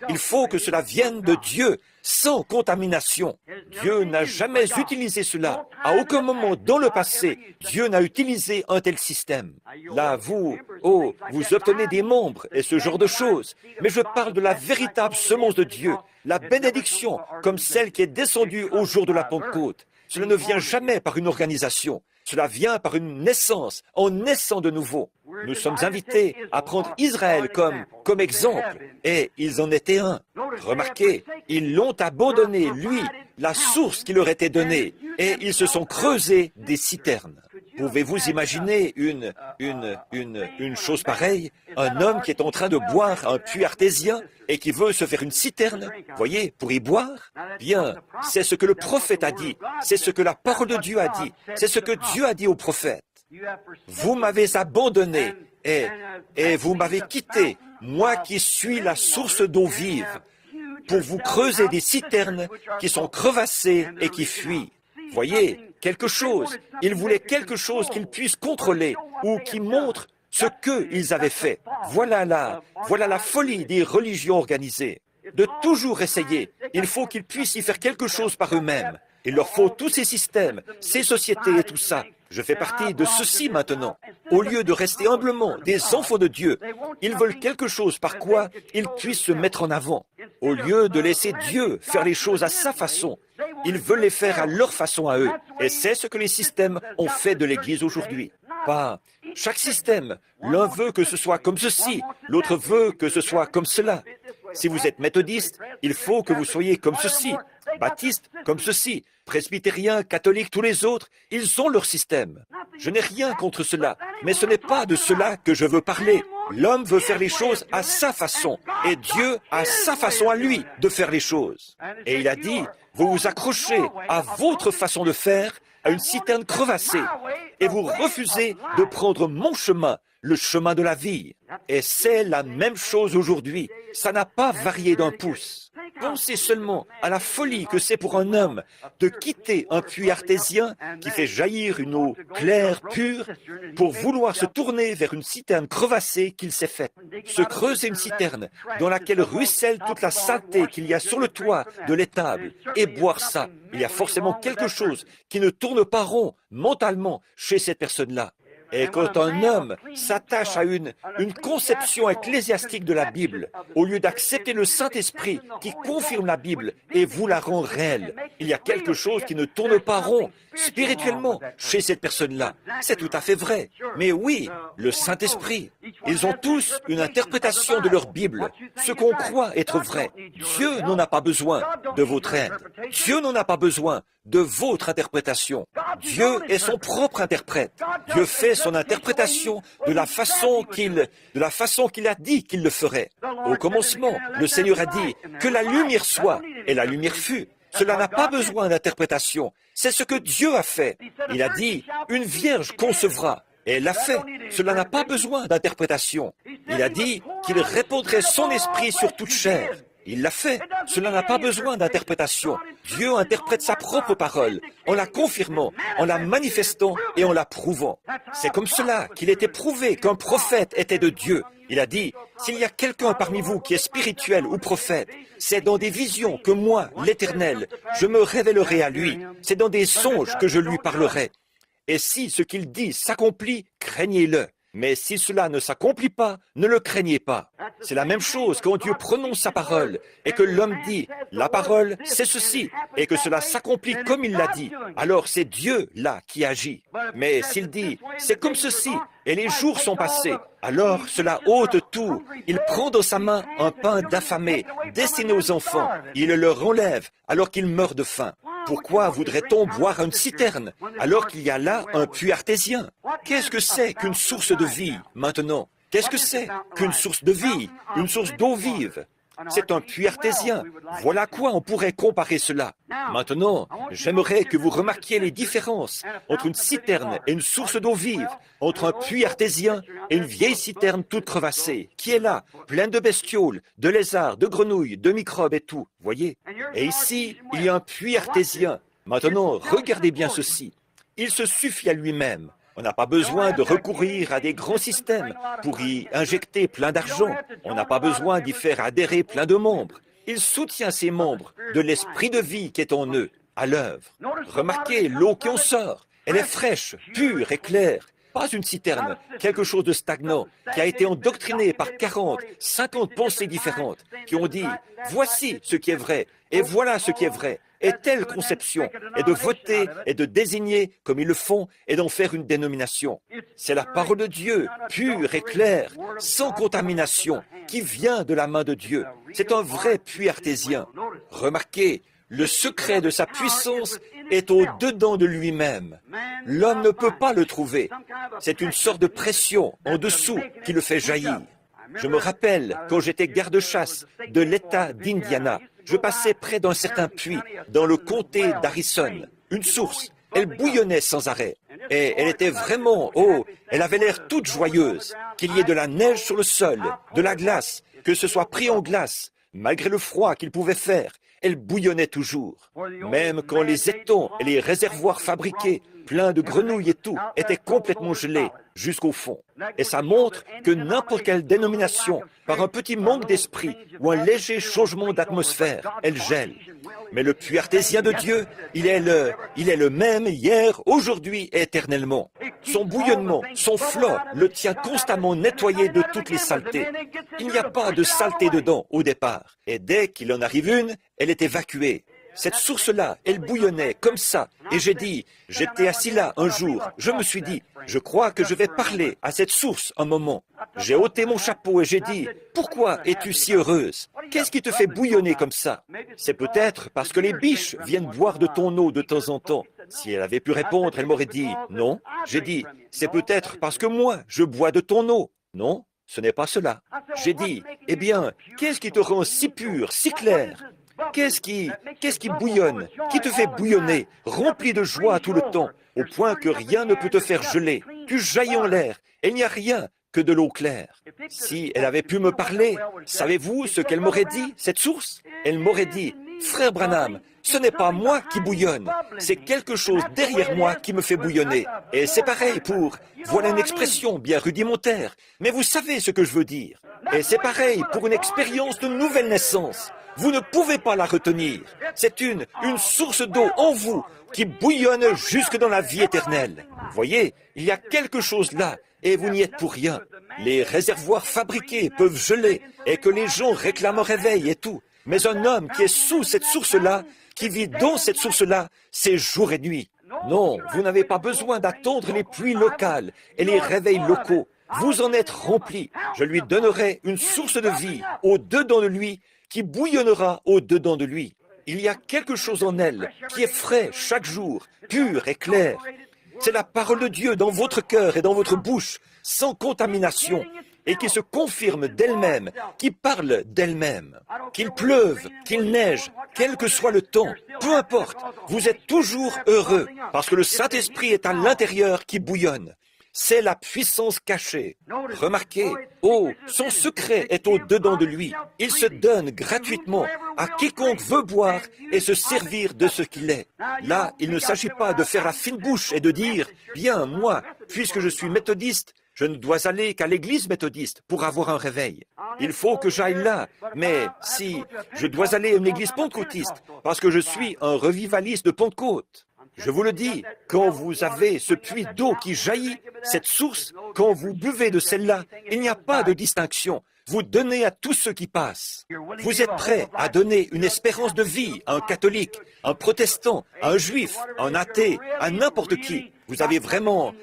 Speaker 1: Il faut que cela vienne de Dieu, sans contamination. Dieu n'a jamais utilisé cela. À aucun moment dans le passé, Dieu n'a utilisé un tel système. Là, vous obtenez des membres et ce genre de choses. Mais je parle de la véritable semence de Dieu, la bénédiction, comme celle qui est descendue au jour de la Pentecôte. Cela ne vient jamais par une organisation. Cela vient par une naissance, en naissant de nouveau. Nous sommes invités à prendre Israël comme exemple, et ils en étaient un. Remarquez, ils l'ont abandonné, lui, la source qui leur était donnée, et ils se sont creusés des citernes. Pouvez-vous imaginer une chose pareille? Un homme qui est en train de boire un puits artésien et qui veut se faire une citerne, voyez, pour y boire? Bien, c'est ce que le prophète a dit, c'est ce que la parole de Dieu a dit, c'est ce que Dieu a dit au prophète. Vous m'avez abandonné et vous m'avez quitté, moi qui suis la source d'eau vive, pour vous creuser des citernes qui sont crevassées et qui fuient. Voyez, quelque chose. Ils voulaient quelque chose qu'ils puissent contrôler ou qui montre ce qu'ils avaient fait. Voilà la folie des religions organisées. De toujours essayer. Il faut qu'ils puissent y faire quelque chose par eux-mêmes. Il leur faut tous ces systèmes, ces sociétés et tout ça. Je fais partie de ceci maintenant. Au lieu de rester humblement des enfants de Dieu, ils veulent quelque chose par quoi ils puissent se mettre en avant. Au lieu de laisser Dieu faire les choses à sa façon, ils veulent les faire à leur façon à eux. Et c'est ce que les systèmes ont fait de l'Église aujourd'hui. Pas chaque système, l'un veut que ce soit comme ceci, l'autre veut que ce soit comme cela. Si vous êtes méthodiste, il faut que vous soyez comme ceci. Baptiste, comme ceci. Presbytériens, catholiques, tous les autres, ils ont leur système. Je n'ai rien contre cela, mais ce n'est pas de cela que je veux parler. L'homme veut faire les choses à sa façon, et Dieu a sa façon à lui de faire les choses. Et il a dit, vous vous accrochez à votre façon de faire, à une citerne crevassée, et vous refusez de prendre mon chemin, le chemin de la vie. Et c'est la même chose aujourd'hui. Ça n'a pas varié d'un pouce. Pensez seulement à la folie que c'est pour un homme de quitter un puits artésien qui fait jaillir une eau claire, pure, pour vouloir se tourner vers une citerne crevassée qu'il s'est faite. Se creuser une citerne dans laquelle ruisselle toute la saleté qu'il y a sur le toit de l'étable et boire ça. Il y a forcément quelque chose qui ne tourne pas rond mentalement chez cette personne-là. Et quand un homme s'attache à une conception ecclésiastique de la Bible, au lieu d'accepter le Saint-Esprit qui confirme la Bible et vous la rend réelle, il y a quelque chose qui ne tourne pas rond spirituellement chez cette personne-là. C'est tout à fait vrai. Mais oui, le Saint-Esprit, ils ont tous une interprétation de leur Bible, ce qu'on croit être vrai. Dieu n'en a pas besoin de votre aide. Dieu n'en a pas besoin de votre interprétation. Dieu est son propre interprète. Dieu fait son interprétation de la façon qu'il a dit qu'il le ferait. Au commencement, le Seigneur a dit que la lumière soit, et la lumière fut. Cela n'a pas besoin d'interprétation. C'est ce que Dieu a fait. Il a dit, une vierge concevra. Et elle l'a fait. Cela n'a pas besoin d'interprétation. Il a dit qu'il répandrait son esprit sur toute chair. Il l'a fait. Cela n'a pas besoin d'interprétation. Dieu interprète sa propre parole, en la confirmant, en la manifestant et en la prouvant. C'est comme cela qu'il était prouvé qu'un prophète était de Dieu. Il a dit, s'il y a quelqu'un parmi vous qui est spirituel ou prophète, c'est dans des visions que moi, l'Éternel, je me révélerai à lui. C'est dans des songes que je lui parlerai. Et si ce qu'il dit s'accomplit, craignez-le. Mais si cela ne s'accomplit pas, ne le craignez pas. C'est la même chose quand Dieu prononce sa parole et que l'homme dit, la parole, c'est ceci, et que cela s'accomplit comme il l'a dit. Alors c'est Dieu là qui agit. Mais s'il dit, c'est comme ceci, et les jours sont passés, alors cela ôte tout. Il prend dans sa main un pain d'affamé, destiné aux enfants. Il le leur enlève alors qu'ils meurent de faim. Pourquoi voudrait-on boire à une citerne alors qu'il y a là un puits artésien? Qu'est-ce que c'est qu'une source de vie maintenant? Qu'est-ce que c'est qu'une source de vie, une source d'eau vive? C'est un puits artésien. Voilà à quoi on pourrait comparer cela. Maintenant, j'aimerais que vous remarquiez les différences entre une citerne et une source d'eau vive, entre un puits artésien et une vieille citerne toute crevassée, qui est là, pleine de bestioles, de lézards, de grenouilles, de microbes et tout, voyez? Et ici, il y a un puits artésien. Maintenant, regardez bien ceci. Il se suffit à lui-même. On n'a pas besoin de recourir à des grands systèmes pour y injecter plein d'argent. On n'a pas besoin d'y faire adhérer plein de membres. Il soutient ses membres de l'esprit de vie qui est en eux, à l'œuvre. Remarquez l'eau qui en sort. Elle est fraîche, pure et claire. Pas une citerne, quelque chose de stagnant, qui a été endoctriné par 40, 50 pensées différentes, qui ont dit « voici ce qui est vrai, et voilà ce qui est vrai ». Et telle conception est de voter et de désigner comme ils le font et d'en faire une dénomination. C'est la parole de Dieu, pure et claire, sans contamination, qui vient de la main de Dieu. C'est un vrai puits artésien. Remarquez, le secret de sa puissance est au-dedans de lui-même. L'homme ne peut pas le trouver. C'est une sorte de pression en dessous qui le fait jaillir. Je me rappelle quand j'étais garde-chasse de l'État d'Indiana. Je passais près d'un certain puits dans le comté d'Harrison, une source. Elle bouillonnait sans arrêt. Et elle était vraiment, elle avait l'air toute joyeuse. Qu'il y ait de la neige sur le sol, de la glace, que ce soit pris en glace, malgré le froid qu'il pouvait faire, elle bouillonnait toujours. Même quand les étangs et les réservoirs fabriqués, pleins de grenouilles et tout, étaient complètement gelés jusqu'au fond. Et ça montre que n'importe quelle dénomination, par un petit manque d'esprit ou un léger changement d'atmosphère, elle gèle. Mais le puits artésien de Dieu, il est le même hier, aujourd'hui et éternellement. Son bouillonnement, son flot le tient constamment nettoyé de toutes les saletés. Il n'y a pas de saleté dedans au départ. Et dès qu'il en arrive une, elle est évacuée. Cette source-là, elle bouillonnait comme ça. Et j'étais assis là un jour, je me suis dit, je crois que je vais parler à cette source un moment. J'ai ôté mon chapeau et j'ai dit, pourquoi es-tu si heureuse? Qu'est-ce qui te fait bouillonner comme ça? C'est peut-être parce que les biches viennent boire de ton eau de temps en temps. Si elle avait pu répondre, elle m'aurait dit, non. J'ai dit, c'est peut-être parce que moi, je bois de ton eau. Non, ce n'est pas cela. J'ai dit, eh bien, qu'est-ce qui te rend si pur, si clair? Qu'est-ce qui bouillonne, qui te fait bouillonner, rempli de joie tout le temps, au point que rien ne peut te faire geler? Tu jaillis en l'air, et il n'y a rien que de l'eau claire. Si elle avait pu me parler, savez-vous ce qu'elle m'aurait dit, cette source? Elle m'aurait dit, frère Branham, ce n'est pas moi qui bouillonne, c'est quelque chose derrière moi qui me fait bouillonner. Et c'est pareil pour, voilà une expression bien rudimentaire, mais vous savez ce que je veux dire. Et c'est pareil pour une expérience de nouvelle naissance. Vous ne pouvez pas la retenir. C'est une source d'eau en vous qui bouillonne jusque dans la vie éternelle. Voyez, il y a quelque chose là, et vous n'y êtes pour rien. Les réservoirs fabriqués peuvent geler, et que les gens réclament un réveil et tout. Mais un homme qui est sous cette source-là, qui vit dans cette source-là, c'est jour et nuit. Non, vous n'avez pas besoin d'attendre les pluies locales et les réveils locaux. Vous en êtes rempli. Je lui donnerai une source de vie au-dedans de lui, qui bouillonnera au-dedans de lui. Il y a quelque chose en elle qui est frais chaque jour, pur et clair. C'est la parole de Dieu dans votre cœur et dans votre bouche, sans contamination, et qui se confirme d'elle-même, qui parle d'elle-même. Qu'il pleuve, qu'il neige, quel que soit le temps, peu importe, vous êtes toujours heureux, parce que le Saint-Esprit est à l'intérieur qui bouillonne. C'est la puissance cachée. Remarquez, son secret est au-dedans de lui. Il se donne gratuitement à quiconque veut boire et se servir de ce qu'il est. Là, il ne s'agit pas de faire la fine bouche et de dire, bien, moi, puisque je suis méthodiste, je ne dois aller qu'à l'église méthodiste pour avoir un réveil. Il faut que j'aille là, mais si je dois aller à une église pentecôtiste, parce que je suis un revivaliste de Pentecôte. Je vous le dis, quand vous avez ce puits d'eau qui jaillit, cette source, quand vous buvez de celle-là, il n'y a pas de distinction. Vous donnez à tous ceux qui passent. Vous êtes prêt à donner une espérance de vie à un catholique, un protestant, à un juif, à un athée, à n'importe qui. Vous avez vraiment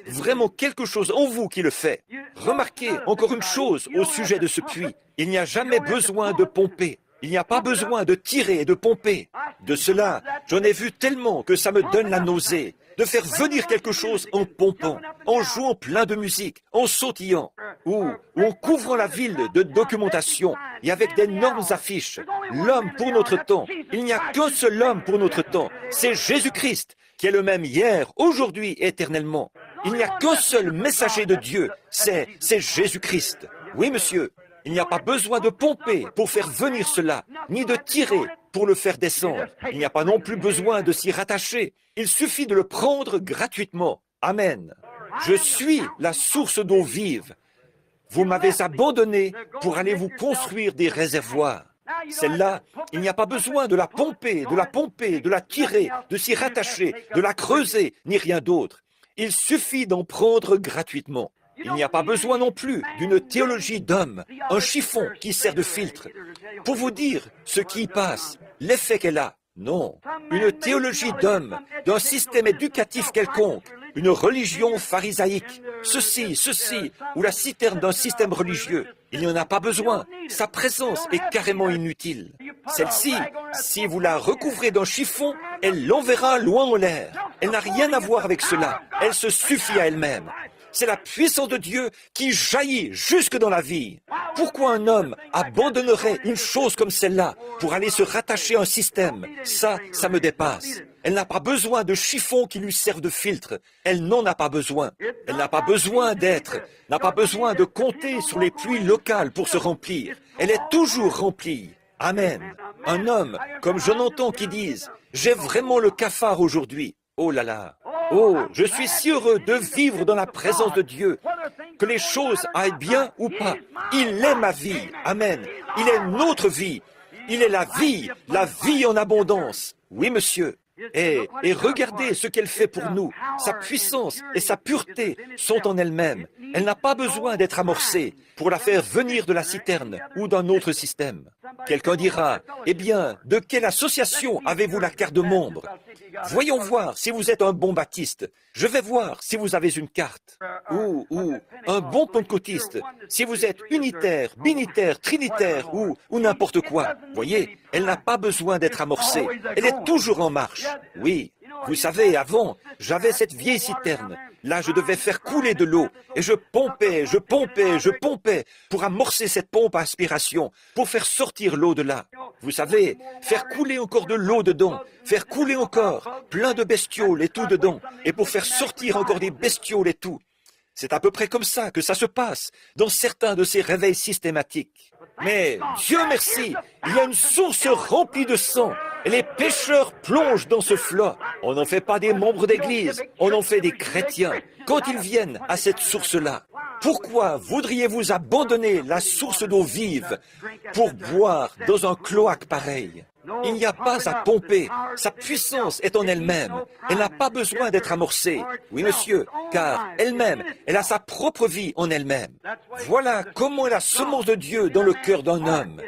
Speaker 1: quelque chose en vous qui le fait. Remarquez encore une chose au sujet de ce puits. Il n'y a jamais besoin de pomper. Il n'y a pas besoin de tirer et de pomper. De cela, j'en ai vu tellement que ça me donne la nausée. De faire venir quelque chose en pompant, en jouant plein de musique, en sautillant, ou en couvrant la ville de documentation et avec d'énormes affiches. L'homme pour notre temps. Il n'y a qu'un seul homme pour notre temps. C'est Jésus-Christ, qui est le même hier, aujourd'hui, éternellement. Il n'y a qu'un seul messager de Dieu. C'est Jésus-Christ. Oui, monsieur. Il n'y a pas besoin de pomper pour faire venir cela, ni de tirer pour le faire descendre. Il n'y a pas non plus besoin de s'y rattacher. Il suffit de le prendre gratuitement. Amen. Je suis la source d'eau vive. Vous m'avez abandonné pour aller vous construire des réservoirs. Celle-là, il n'y a pas besoin de la pomper, de la tirer, de s'y rattacher, de la creuser, ni rien d'autre. Il suffit d'en prendre gratuitement. Il n'y a pas besoin non plus d'une théologie d'homme, un chiffon qui sert de filtre, pour vous dire ce qui y passe, l'effet qu'elle a. Non, une théologie d'homme, d'un système éducatif quelconque, une religion pharisaïque, ceci, ou la citerne d'un système religieux. Il n'y en a pas besoin. Sa présence est carrément inutile. Celle-ci, si vous la recouvrez d'un chiffon, elle l'enverra loin en l'air. Elle n'a rien à voir avec cela. Elle se suffit à elle-même. C'est la puissance de Dieu qui jaillit jusque dans la vie. Pourquoi un homme abandonnerait une chose comme celle-là pour aller se rattacher à un système? Ça me dépasse. Elle n'a pas besoin de chiffons qui lui servent de filtre. Elle n'en a pas besoin. Elle n'a pas besoin n'a pas besoin de compter sur les pluies locales pour se remplir. Elle est toujours remplie. Amen. Un homme, comme j'en entends qui disent, j'ai vraiment le cafard aujourd'hui. Oh là là. Oh, je suis si heureux de vivre dans la présence de Dieu, que les choses aillent bien ou pas. Il est ma vie. Amen. Il est notre vie. Il est la vie en abondance. Oui, monsieur. Et regardez ce qu'elle fait pour nous. Sa puissance et sa pureté sont en elle-même. Elle n'a pas besoin d'être amorcée pour la faire venir de la citerne ou d'un autre système. Quelqu'un dira, eh bien, de quelle association avez-vous la carte de membre? Voyons voir si vous êtes un bon baptiste. Je vais voir si vous avez une carte. Ou un bon pentecôtiste. Si vous êtes unitaire, binitaire, trinitaire ou n'importe quoi. Voyez, elle n'a pas besoin d'être amorcée. Elle est toujours en marche. Oui. Vous savez, avant, j'avais cette vieille citerne. Là, je devais faire couler de l'eau. Et je pompais pour amorcer cette pompe à aspiration, pour faire sortir l'eau de là. Vous savez, faire couler encore de l'eau dedans, faire couler encore, plein de bestioles et tout dedans, et pour faire sortir encore des bestioles et tout. C'est à peu près comme ça que ça se passe dans certains de ces réveils systématiques. Mais, Dieu merci, il y a une source remplie de sang, et les pécheurs plongent dans ce flot. On n'en fait pas des membres d'église, on en fait des chrétiens, quand ils viennent à cette source-là. Pourquoi voudriez-vous abandonner la source d'eau vive pour boire dans un cloaque pareil? Il n'y a pas à pomper, sa puissance est en elle-même. Elle n'a pas besoin d'être amorcée. Oui, monsieur, car elle-même, elle a sa propre vie en elle-même. Voilà comment est la semence de Dieu dans le cœur d'un homme.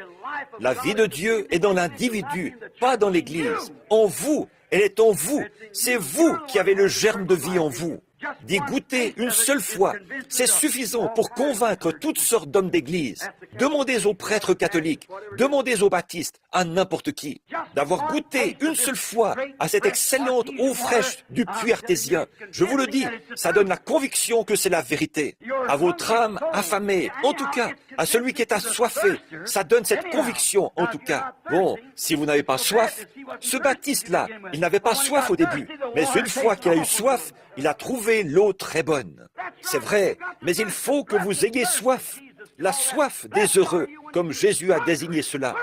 Speaker 1: La vie de Dieu est dans l'individu, pas dans l'Église. En vous, elle est en vous. C'est vous qui avez le germe de vie en vous. D'y goûter une seule fois, c'est suffisant pour convaincre toutes sortes d'hommes d'église. Demandez aux prêtres catholiques, demandez aux baptistes, à n'importe qui, d'avoir goûté une seule fois à cette excellente eau fraîche du puits artésien. Je vous le dis, ça donne la conviction que c'est la vérité. À votre âme affamée, en tout cas, à celui qui est assoiffé, ça donne cette conviction, en tout cas. Bon, si vous n'avez pas soif, ce baptiste-là, il n'avait pas soif au début, mais une fois qu'il a eu soif, il a trouvé l'eau très bonne. C'est vrai, mais il faut que vous ayez soif. La soif des heureux, comme Jésus a désigné cela.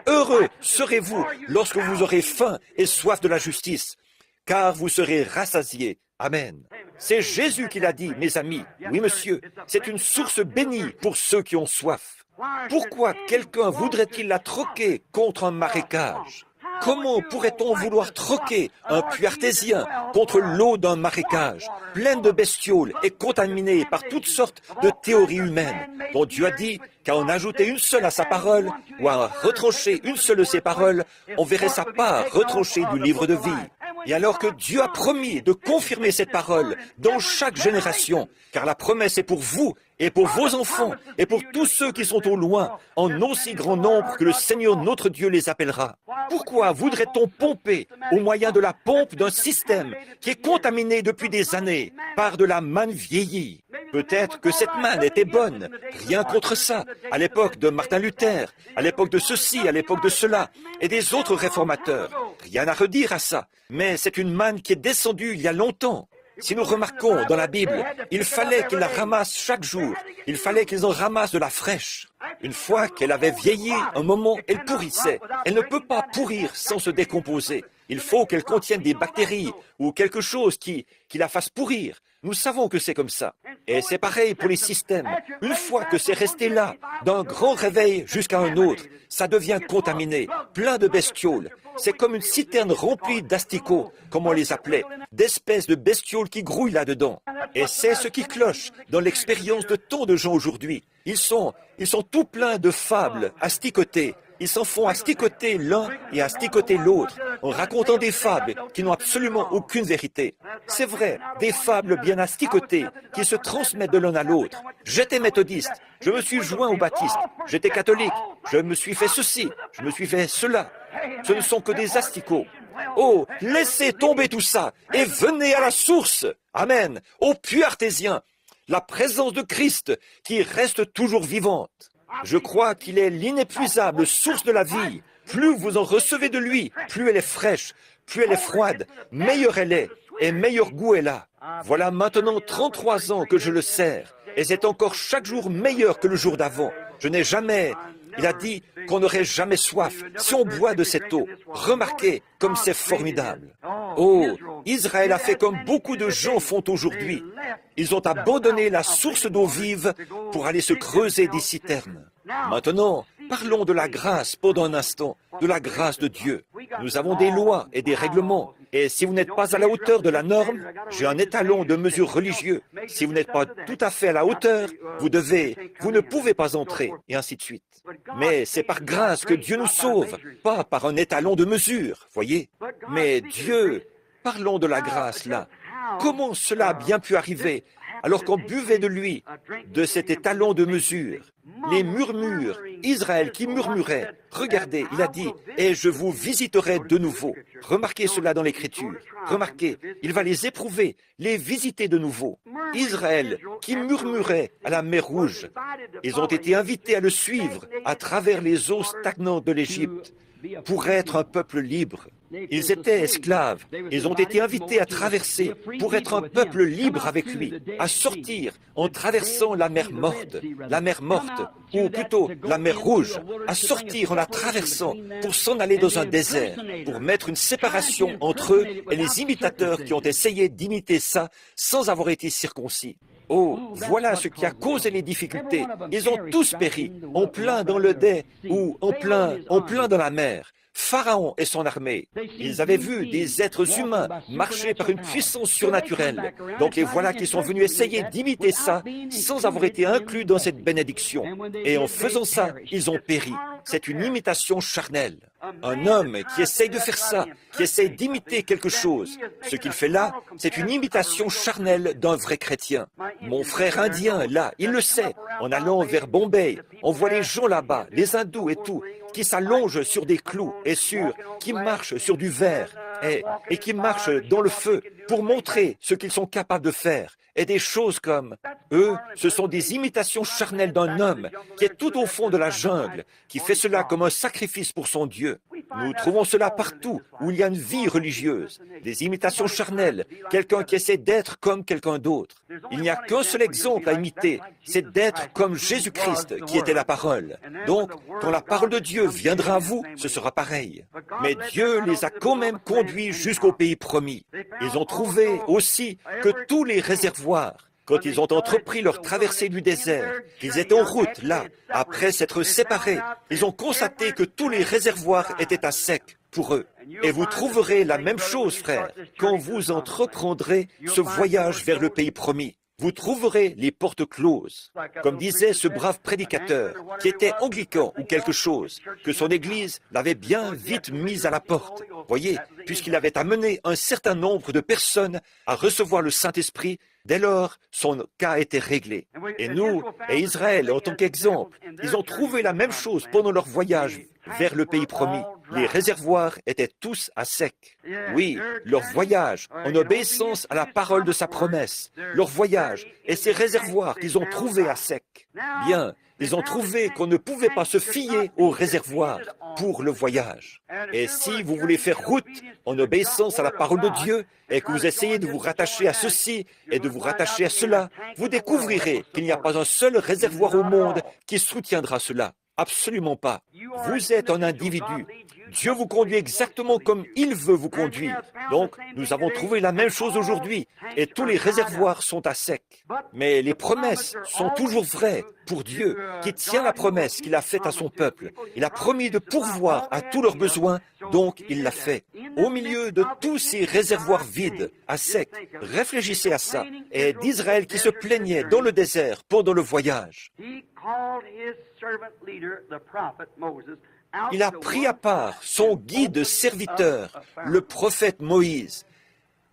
Speaker 1: Heureux serez-vous lorsque vous aurez faim et soif de la justice, car vous serez rassasiés. Amen. C'est Jésus qui l'a dit, mes amis. Oui, monsieur, c'est une source bénie pour ceux qui ont soif. Pourquoi quelqu'un voudrait-il la troquer contre un marécage? Comment pourrait-on vouloir troquer un puits artésien contre l'eau d'un marécage, pleine de bestioles et contaminée par toutes sortes de théories humaines, dont Dieu a dit qu'à en ajouter une seule à sa parole, ou à retrancher une seule de ses paroles, on verrait sa part retranchée du livre de vie. Et alors que Dieu a promis de confirmer cette parole dans chaque génération, car la promesse est pour vous et pour vos enfants et pour tous ceux qui sont au loin, en aussi grand nombre que le Seigneur notre Dieu les appellera. Pourquoi voudrait-on pomper au moyen de la pompe d'un système qui est contaminé depuis des années par de la manne vieillie? Peut-être que cette manne était bonne, rien contre ça, à l'époque de Martin Luther, à l'époque de ceci, à l'époque de cela, et des autres réformateurs. Rien à redire à ça, mais c'est une manne qui est descendue il y a longtemps. Si nous remarquons dans la Bible, il fallait qu'ils la ramassent chaque jour. Il fallait qu'ils en ramassent de la fraîche. Une fois qu'elle avait vieilli, un moment, elle pourrissait. Elle ne peut pas pourrir sans se décomposer. Il faut qu'elle contienne des bactéries ou quelque chose qui la fasse pourrir. Nous savons que c'est comme ça. Et c'est pareil pour les systèmes. Une fois que c'est resté là, d'un grand réveil jusqu'à un autre, ça devient contaminé, plein de bestioles. C'est comme une citerne remplie d'asticots, comme on les appelait, d'espèces de bestioles qui grouillent là-dedans. Et c'est ce qui cloche dans l'expérience de tant de gens aujourd'hui. Ils sont tout pleins de fables asticotées. Ils s'en font asticoter l'un et asticoter l'autre, en racontant des fables qui n'ont absolument aucune vérité. C'est vrai, des fables bien asticotées, qui se transmettent de l'un à l'autre. J'étais méthodiste, je me suis joint au baptiste. J'étais catholique, je me suis fait ceci, je me suis fait cela. Ce ne sont que des asticots. Oh, laissez tomber tout ça et venez à la source. Amen. Au puits artésien, la présence de Christ qui reste toujours vivante. Je crois qu'il est l'inépuisable source de la vie. Plus vous en recevez de lui, plus elle est fraîche, plus elle est froide, meilleure elle est, et meilleur goût elle a. Voilà maintenant 33 ans que je le sers, et c'est encore chaque jour meilleur que le jour d'avant. Je n'ai jamais... Il a dit qu'on n'aurait jamais soif si on boit de cette eau. Remarquez comme c'est formidable. Oh, Israël a fait comme beaucoup de gens font aujourd'hui. Ils ont abandonné la source d'eau vive pour aller se creuser des citernes. Maintenant, parlons de la grâce pendant un instant, de la grâce de Dieu. Nous avons des lois et des règlements. Et si vous n'êtes pas à la hauteur de la norme, j'ai un étalon de mesure religieux. Si vous n'êtes pas tout à fait à la hauteur, vous ne pouvez pas entrer, et ainsi de suite. Mais c'est par grâce que Dieu nous sauve, pas par un étalon de mesure, voyez. Mais Dieu, parlons de la grâce là. Comment cela a bien pu arriver alors qu'on buvait de lui, de cet étalon de mesure. Les murmures, Israël qui murmurait. Regardez, il a dit, « Et je vous visiterai de nouveau. » Remarquez cela dans l'Écriture. Remarquez, il va les éprouver, les visiter de nouveau. Israël qui murmurait à la mer Rouge. Ils ont été invités à le suivre à travers les eaux stagnantes de l'Égypte pour être un peuple libre. Ils étaient esclaves. Ils ont été invités à traverser pour être un peuple libre avec lui, à sortir en traversant la mer morte, ou plutôt la mer Rouge, à sortir en la traversant pour s'en aller dans un désert, pour mettre une séparation entre eux et les imitateurs qui ont essayé d'imiter ça sans avoir été circoncis. Oh, voilà ce qui a causé les difficultés. Ils ont tous péri, en plein dans le dé ou en plein dans la mer. Pharaon et son armée, ils avaient vu des êtres humains marcher par une puissance surnaturelle. Donc les voilà qui sont venus essayer d'imiter ça sans avoir été inclus dans cette bénédiction. Et en faisant ça, ils ont péri. C'est une imitation charnelle. Un homme qui essaye de faire ça, qui essaye d'imiter quelque chose, ce qu'il fait là, c'est une imitation charnelle d'un vrai chrétien. Mon frère indien, là, il le sait. En allant vers Bombay, on voit les gens là-bas, les hindous et tout, qui s'allongent sur des clous et qui marchent sur du verre et qui marchent dans le feu pour montrer ce qu'ils sont capables de faire. Et des choses comme, eux, ce sont des imitations charnelles d'un homme qui est tout au fond de la jungle, qui fait cela comme un sacrifice pour son Dieu. Nous trouvons cela partout où il y a une vie religieuse, des imitations charnelles, quelqu'un qui essaie d'être comme quelqu'un d'autre. Il n'y a qu'un seul exemple à imiter, c'est d'être comme Jésus-Christ qui était la parole. Donc, quand la parole de Dieu viendra à vous, ce sera pareil. Mais Dieu les a quand même conduits jusqu'au pays promis. Ils ont trouvé aussi que tous les réservoirs, quand ils ont entrepris leur traversée du désert, qu'ils étaient en route, là, après s'être séparés, ils ont constaté que tous les réservoirs étaient à sec pour eux. Et vous trouverez la même chose, frères, quand vous entreprendrez ce voyage vers le pays promis. Vous trouverez les portes closes, comme disait ce brave prédicateur, qui était anglican ou quelque chose, que son église l'avait bien vite mise à la porte. Voyez, puisqu'il avait amené un certain nombre de personnes à recevoir le Saint-Esprit, dès lors, son cas était réglé. Et nous, et Israël, en tant qu'exemple, ils ont trouvé la même chose pendant leur voyage vers le pays promis. Les réservoirs étaient tous à sec. Oui, leur voyage, en obéissance à la parole de sa promesse, leur voyage et ces réservoirs qu'ils ont trouvés à sec. Bien, ils ont trouvé qu'on ne pouvait pas se fier aux réservoirs pour le voyage. Et si vous voulez faire route en obéissance à la parole de Dieu et que vous essayez de vous rattacher à ceci et de vous rattacher à cela, vous découvrirez qu'il n'y a pas un seul réservoir au monde qui soutiendra cela. Absolument pas. Vous êtes un individu. Dieu vous conduit exactement comme il veut vous conduire. Donc, nous avons trouvé la même chose aujourd'hui et tous les réservoirs sont à sec. Mais les promesses sont toujours vraies pour Dieu, qui tient la promesse qu'il a faite à son peuple. Il a promis de pourvoir à tous leurs besoins, donc il l'a fait. Au milieu de tous ces réservoirs vides, à sec, réfléchissez à ça. Et d'Israël qui se plaignait dans le désert pendant le voyage. Il a pris à part son guide serviteur, le prophète Moïse,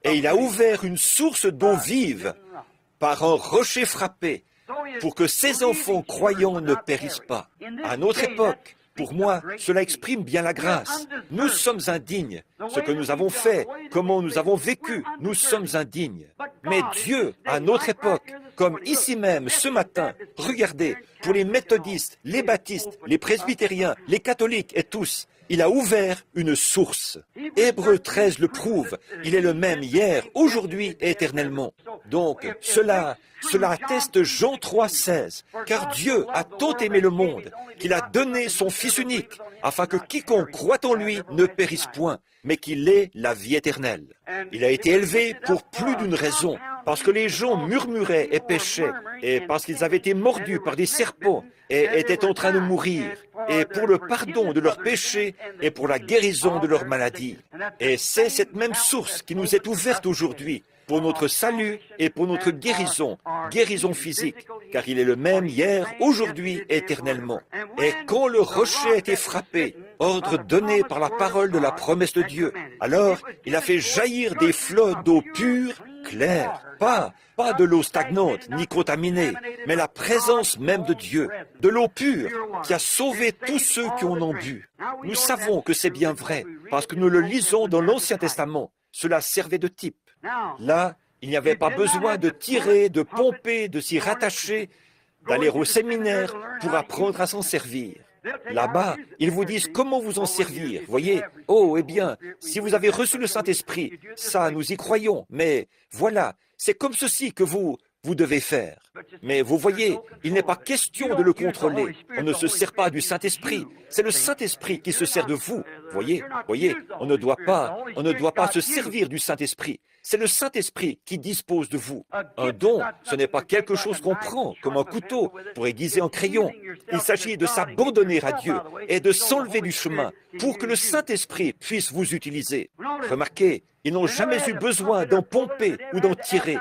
Speaker 1: et il a ouvert une source d'eau vive par un rocher frappé pour que ses enfants croyants ne périssent pas. À notre époque, pour moi, cela exprime bien la grâce. Nous sommes indignes. Ce que nous avons fait, comment nous avons vécu, nous sommes indignes. Mais Dieu, à notre époque, comme ici même, ce matin, regardez, pour les méthodistes, les baptistes, les presbytériens, les catholiques et tous, il a ouvert une source. Hébreux 13 le prouve, il est le même hier, aujourd'hui et éternellement. Donc, cela atteste Jean 3,16, car Dieu a tant aimé le monde qu'il a donné son Fils unique, afin que quiconque croit en lui ne périsse point, mais qu'il ait la vie éternelle. Il a été élevé pour plus d'une raison, parce que les gens murmuraient et péchaient, et parce qu'ils avaient été mordus par des serpents et étaient en train de mourir, et pour le pardon de leurs péchés et pour la guérison de leurs maladies. Et c'est cette même source qui nous est ouverte aujourd'hui, pour notre salut et pour notre guérison physique, car il est le même hier, aujourd'hui et éternellement. Et quand le rocher a été frappé, ordre donné par la parole de la promesse de Dieu, alors il a fait jaillir des flots d'eau pure claire, pas de l'eau stagnante ni contaminée, mais la présence même de Dieu, de l'eau pure qui a sauvé tous ceux qui en ont bu. Nous savons que c'est bien vrai parce que nous le lisons dans l'Ancien Testament. Cela servait de type. Là, il n'y avait pas besoin de tirer, de pomper, de s'y rattacher, d'aller au séminaire pour apprendre à s'en servir. Là-bas, ils vous disent comment vous en servir. Voyez, oh, eh bien, si vous avez reçu le Saint-Esprit, ça, nous y croyons, mais voilà, c'est comme ceci que vous devez faire. Mais vous voyez, il n'est pas question de le contrôler. On ne se sert pas du Saint-Esprit. C'est le Saint-Esprit qui se sert de vous. Voyez, on ne doit pas se servir du Saint-Esprit. C'est le Saint-Esprit qui dispose de vous. Un don, ce n'est pas quelque chose qu'on prend comme un couteau pour aiguiser un crayon. Il s'agit de s'abandonner à Dieu et de s'enlever du chemin pour que le Saint-Esprit puisse vous utiliser. Remarquez, ils n'ont jamais eu besoin d'en pomper ou d'en tirer.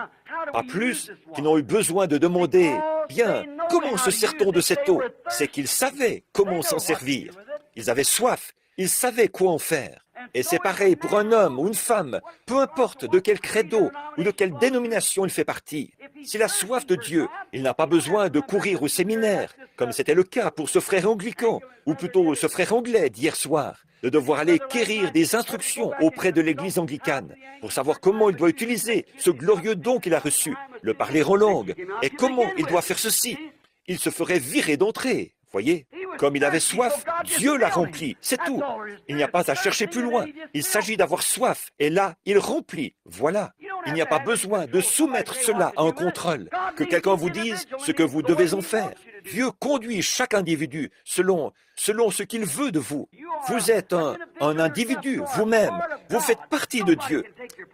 Speaker 1: Pas plus qu'ils n'ont eu besoin de demander « Bien, comment se sert-on de cette eau ?» C'est qu'ils savaient comment s'en servir. Ils avaient soif, ils savaient quoi en faire. Et c'est pareil pour un homme ou une femme, peu importe de quel credo ou de quelle dénomination il fait partie. S'il a soif de Dieu, il n'a pas besoin de courir au séminaire, comme c'était le cas pour ce frère anglican, ou plutôt ce frère anglais d'hier soir, de devoir aller quérir des instructions auprès de l'église anglicane pour savoir comment il doit utiliser ce glorieux don qu'il a reçu, le parler en langue, et comment il doit faire ceci. Il se ferait virer d'entrée. Voyez, comme il avait soif, Dieu l'a rempli, c'est tout. Il n'y a pas à chercher plus loin. Il s'agit d'avoir soif, et là, il remplit. Voilà. Il n'y a pas besoin de soumettre cela à un contrôle, que quelqu'un vous dise ce que vous devez en faire. Dieu conduit chaque individu selon ce qu'il veut de vous. Vous êtes un individu, vous-même. Vous faites partie de Dieu.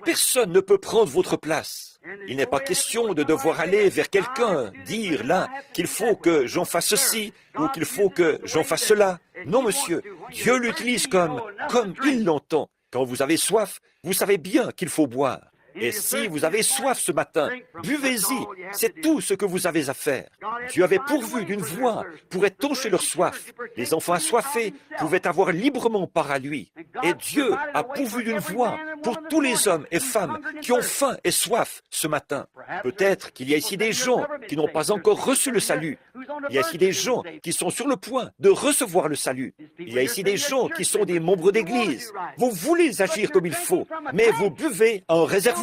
Speaker 1: Personne ne peut prendre votre place. Il n'est pas question de devoir aller vers quelqu'un, dire là qu'il faut que j'en fasse ceci ou qu'il faut que j'en fasse cela. Non, monsieur, Dieu l'utilise comme il l'entend. Quand vous avez soif, vous savez bien qu'il faut boire. Et si vous avez soif ce matin, buvez-y, c'est tout ce que vous avez à faire. Dieu avait pourvu d'une voie pour étancher leur soif. Les enfants assoiffés pouvaient avoir librement part à lui. Et Dieu a pourvu d'une voie pour tous les hommes et femmes qui ont faim et soif ce matin. Peut-être qu'il y a ici des gens qui n'ont pas encore reçu le salut. Il y a ici des gens qui sont sur le point de recevoir le salut. Il y a ici des gens qui sont des membres d'église. Vous voulez agir comme il faut, mais vous buvez en réservoir.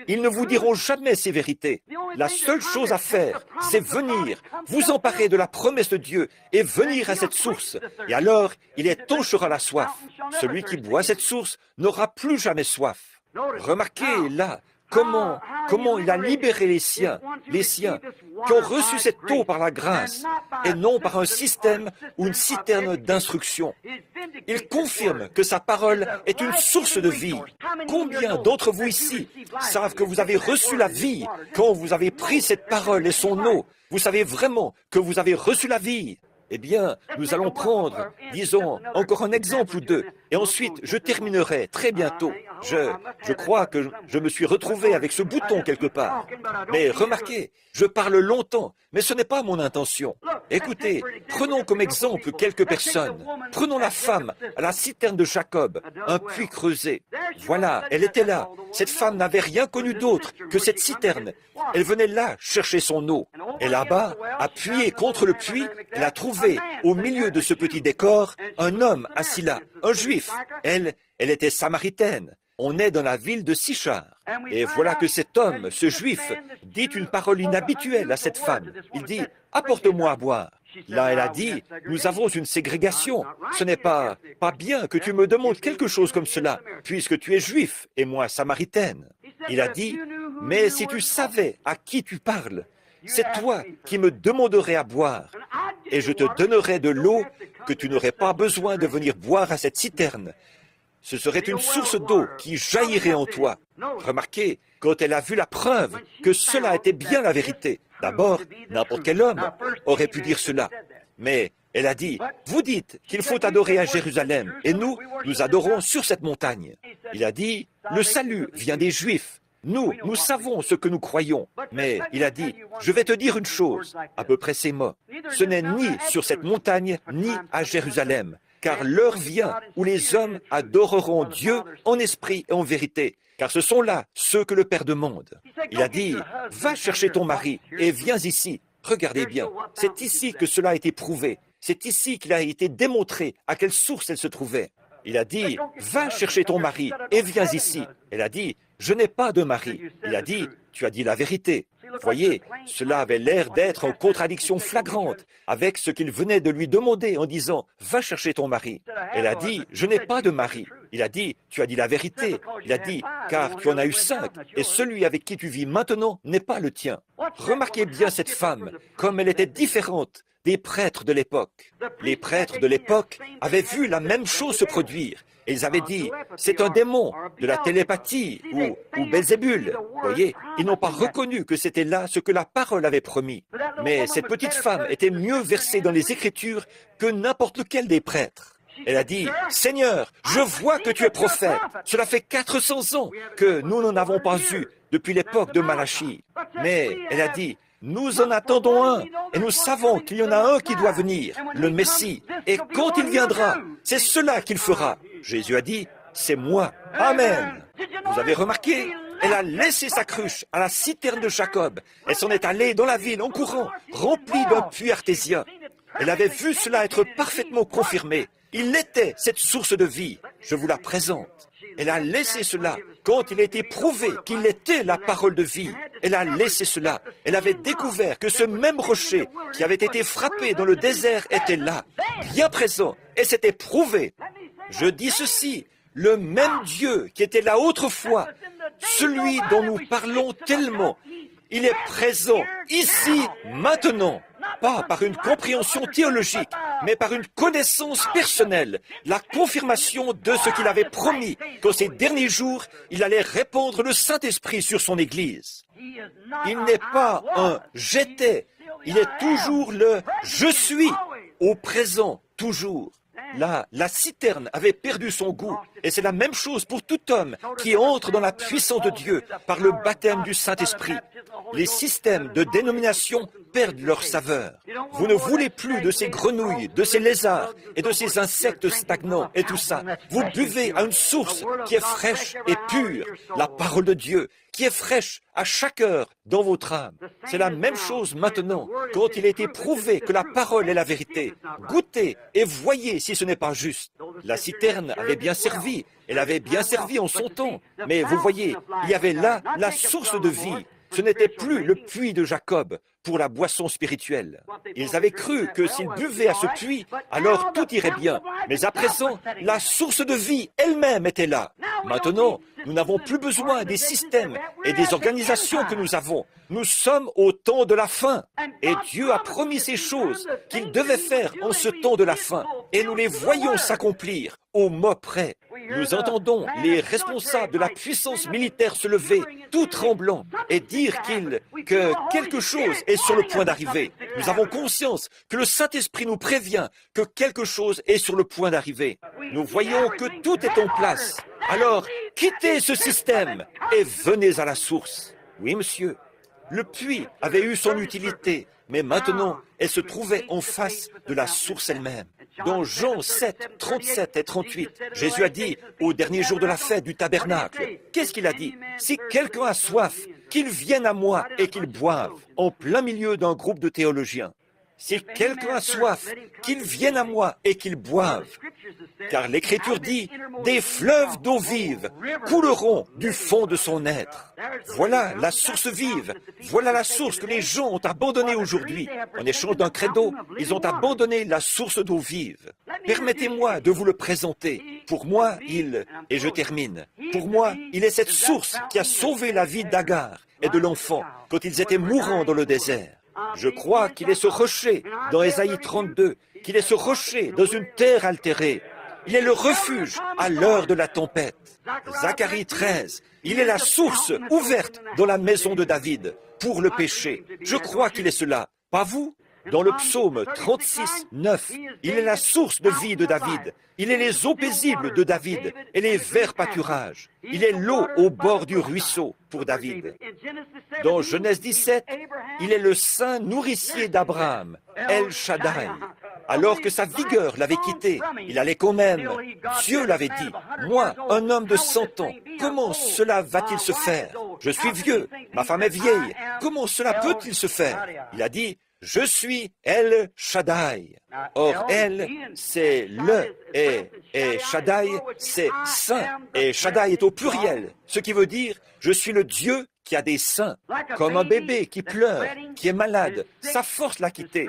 Speaker 1: Ils ne vous diront jamais ces vérités. La seule chose à faire, c'est venir, vous emparer de la promesse de Dieu et venir à cette source. Et alors, il étanchera la soif. Celui qui boit cette source n'aura plus jamais soif. Remarquez là, comment il a libéré les siens qui ont reçu cette eau par la grâce et non par un système ou une citerne d'instruction. Il confirme que sa parole est une source de vie. Combien d'entre vous ici savent que vous avez reçu la vie quand vous avez pris cette parole et son eau? Vous savez vraiment que vous avez reçu la vie. Eh bien, nous allons prendre, disons, encore un exemple ou deux, et ensuite je terminerai très bientôt. Je crois que je me suis retrouvé avec ce bouton quelque part. Mais remarquez, je parle longtemps, mais ce n'est pas mon intention. Écoutez, prenons comme exemple quelques personnes. Prenons la femme à la citerne de Jacob, un puits creusé. Voilà, elle était là. Cette femme n'avait rien connu d'autre que cette citerne. Elle venait là chercher son eau. Et là-bas, appuyée contre le puits, elle a trouvé, au milieu de ce petit décor, un homme assis là, un juif. Elle était samaritaine. On est dans la ville de Sichar. Et voilà que cet homme, ce juif, dit une parole inhabituelle à cette femme. Il dit, « Apporte-moi à boire. » Là, elle a dit, « Nous avons une ségrégation. Ce n'est pas bien que tu me demandes quelque chose comme cela, puisque tu es juif et moi samaritaine. » Il a dit, « Mais si tu savais à qui tu parles, c'est toi qui me demanderais à boire, et je te donnerais de l'eau que tu n'aurais pas besoin de venir boire à cette citerne. Ce serait une source d'eau qui jaillirait en toi. » Remarquez, quand elle a vu la preuve que cela était bien la vérité, d'abord, n'importe quel homme aurait pu dire cela. Mais elle a dit, « Vous dites qu'il faut adorer à Jérusalem, et nous adorons sur cette montagne. » Il a dit, « Le salut vient des Juifs. Nous savons ce que nous croyons. » Mais il a dit, « Je vais te dire une chose, à peu près ces mots. Ce n'est ni sur cette montagne, ni à Jérusalem. Car l'heure vient où les hommes adoreront Dieu en esprit et en vérité, car ce sont là ceux que le Père demande. Il a dit, va chercher ton mari et viens ici. Regardez bien, c'est ici que cela a été prouvé. C'est ici qu'il a été démontré à quelle source elle se trouvait. Il a dit, va chercher ton mari et viens ici. Elle a dit, je n'ai pas de mari. Il a dit, tu as dit la vérité. Voyez, cela avait l'air d'être en contradiction flagrante avec ce qu'il venait de lui demander en disant, va chercher ton mari. Elle a dit, je n'ai pas de mari. Il a dit, tu as dit la vérité. Il a dit, car tu en as eu 5, et celui avec qui tu vis maintenant n'est pas le tien. Remarquez bien cette femme, comme elle était différente des prêtres de l'époque. Les prêtres de l'époque avaient vu la même chose se produire. Et ils avaient dit, c'est un démon, de la télépathie ou Belzébul. Voyez, ils n'ont pas reconnu que c'était là ce que la parole avait promis. Mais cette petite femme était mieux versée dans les Écritures que n'importe lequel des prêtres. Elle a dit, Seigneur, je vois que tu es prophète. Cela fait 400 ans que nous n'en avons pas eu depuis l'époque de Malachie. Mais elle a dit, nous en attendons un, et nous savons qu'il y en a un qui doit venir, le Messie. Et quand il viendra, c'est cela qu'il fera. Jésus a dit, c'est moi. Amen. Vous avez remarqué, elle a laissé sa cruche à la citerne de Jacob. Elle s'en est allée dans la ville en courant, remplie d'un puits artésien. Elle avait vu cela être parfaitement confirmé. Il était cette source de vie. Je vous la présente. Elle a laissé cela quand il a été prouvé qu'il était la parole de vie. Elle a laissé cela. Elle avait découvert que ce même rocher qui avait été frappé dans le désert était là, bien présent, et c'était prouvé. Je dis ceci, le même Dieu qui était là autrefois, celui dont nous parlons tellement, il est présent ici, maintenant. Pas par une compréhension théologique, mais par une connaissance personnelle, la confirmation de ce qu'il avait promis, qu'en ces derniers jours, il allait répandre le Saint-Esprit sur son Église. Il n'est pas un « j'étais », il est toujours le « je suis », au présent, toujours. Là, la citerne avait perdu son goût, et c'est la même chose pour tout homme qui entre dans la puissance de Dieu par le baptême du Saint-Esprit. Les systèmes de dénomination perdent leur saveur. Vous ne voulez plus de ces grenouilles, de ces lézards et de ces insectes stagnants et tout ça. Vous buvez à une source qui est fraîche et pure, la parole de Dieu, qui est fraîche à chaque heure dans votre âme. C'est la même chose maintenant, quand il a été prouvé que la parole est la vérité. Goûtez et voyez si ce n'est pas juste. La citerne avait bien servi, elle avait bien servi en son temps, mais vous voyez, il y avait là la source de vie. Ce n'était plus le puits de Jacob pour la boisson spirituelle. Ils avaient cru que s'ils buvaient à ce puits, alors tout irait bien. Mais à présent, la source de vie elle-même était là. Maintenant, nous n'avons plus besoin des systèmes et des organisations que nous avons. Nous sommes au temps de la fin. Et Dieu a promis ces choses qu'il devait faire en ce temps de la fin. Et nous les voyons s'accomplir au mot près. Nous entendons les responsables de la puissance militaire se lever, tout tremblant, et dire que quelque chose est sur le point d'arriver. Nous avons conscience que le Saint-Esprit nous prévient que quelque chose est sur le point d'arriver. Nous voyons que tout est en place. Alors, quittez ce système et venez à la source. Oui, monsieur, le puits avait eu son utilité, mais maintenant, elle se trouvait en face de la source elle-même. Dans Jean 7, 37 et 38, Jésus a dit au dernier jour de la fête du tabernacle, qu'est-ce qu'il a dit? Si quelqu'un a soif, qu'il vienne à moi et qu'il boive, en plein milieu d'un groupe de théologiens. Si quelqu'un a soif, qu'il vienne à moi et qu'il boive. Car l'Écriture dit, des fleuves d'eau vive couleront du fond de son être. Voilà la source vive. Voilà la source que les gens ont abandonnée aujourd'hui. En échange d'un credo, ils ont abandonné la source d'eau vive. Permettez-moi de vous le présenter. Pour moi, et je termine, pour moi, il est cette source qui a sauvé la vie d'Agar et de l'enfant quand ils étaient mourants dans le désert. Je crois qu'il est ce rocher dans Ésaïe 32, qu'il est ce rocher dans une terre altérée. Il est le refuge à l'heure de la tempête. Zacharie 13, il est la source ouverte dans la maison de David pour le péché. Je crois qu'il est cela, pas vous? Dans le psaume 36, 9, il est la source de vie de David. Il est les eaux paisibles de David et les verts pâturages. Il est l'eau au bord du ruisseau pour David. Dans Genèse 17, il est le saint nourricier d'Abraham, El Shaddai. Alors que sa vigueur l'avait quitté, il allait quand même. Dieu l'avait dit, moi, un homme de 100 ans, comment cela va-t-il se faire? Je suis vieux, ma femme est vieille, comment cela peut-il se faire? Il a dit, je suis El Shaddai. Or, El, c'est le, et Shaddai, c'est saint, et Shaddai est au pluriel, ce qui veut dire, je suis le Dieu qui a des seins, comme un bébé qui pleure, qui est malade, sa force l'a quitté,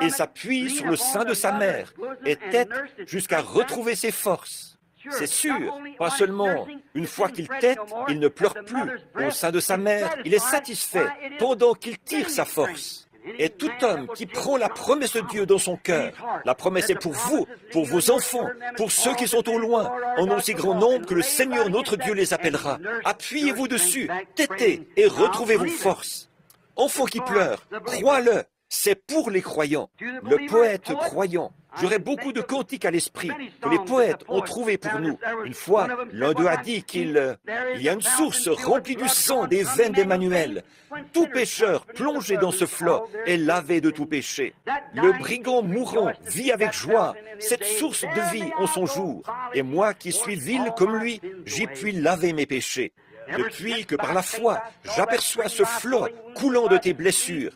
Speaker 1: et s'appuie sur le sein de sa mère, et tète jusqu'à retrouver ses forces. C'est sûr, pas seulement une fois qu'il tète, il ne pleure plus. Au sein de sa mère, il est satisfait pendant qu'il tire sa force. Et tout homme qui prend la promesse de Dieu dans son cœur, la promesse est pour vous, pour vos enfants, pour ceux qui sont au loin, en aussi grand nombre que le Seigneur notre Dieu les appellera. Appuyez-vous dessus, têtez et retrouvez vos forces. Enfants qui pleurent, crois-le, c'est pour les croyants. Le poète croyant. J'aurais beaucoup de cantiques à l'esprit que les poètes ont trouvés pour nous. Une fois, l'un d'eux a dit qu'il y a une source remplie du sang des veines d'Emmanuel. Tout pécheur plongé dans ce flot est lavé de tout péché. Le brigand mourant vit avec joie cette source de vie en son jour. Et moi qui suis vil comme lui, j'y puis laver mes péchés. Depuis que par la foi, j'aperçois ce flot coulant de tes blessures,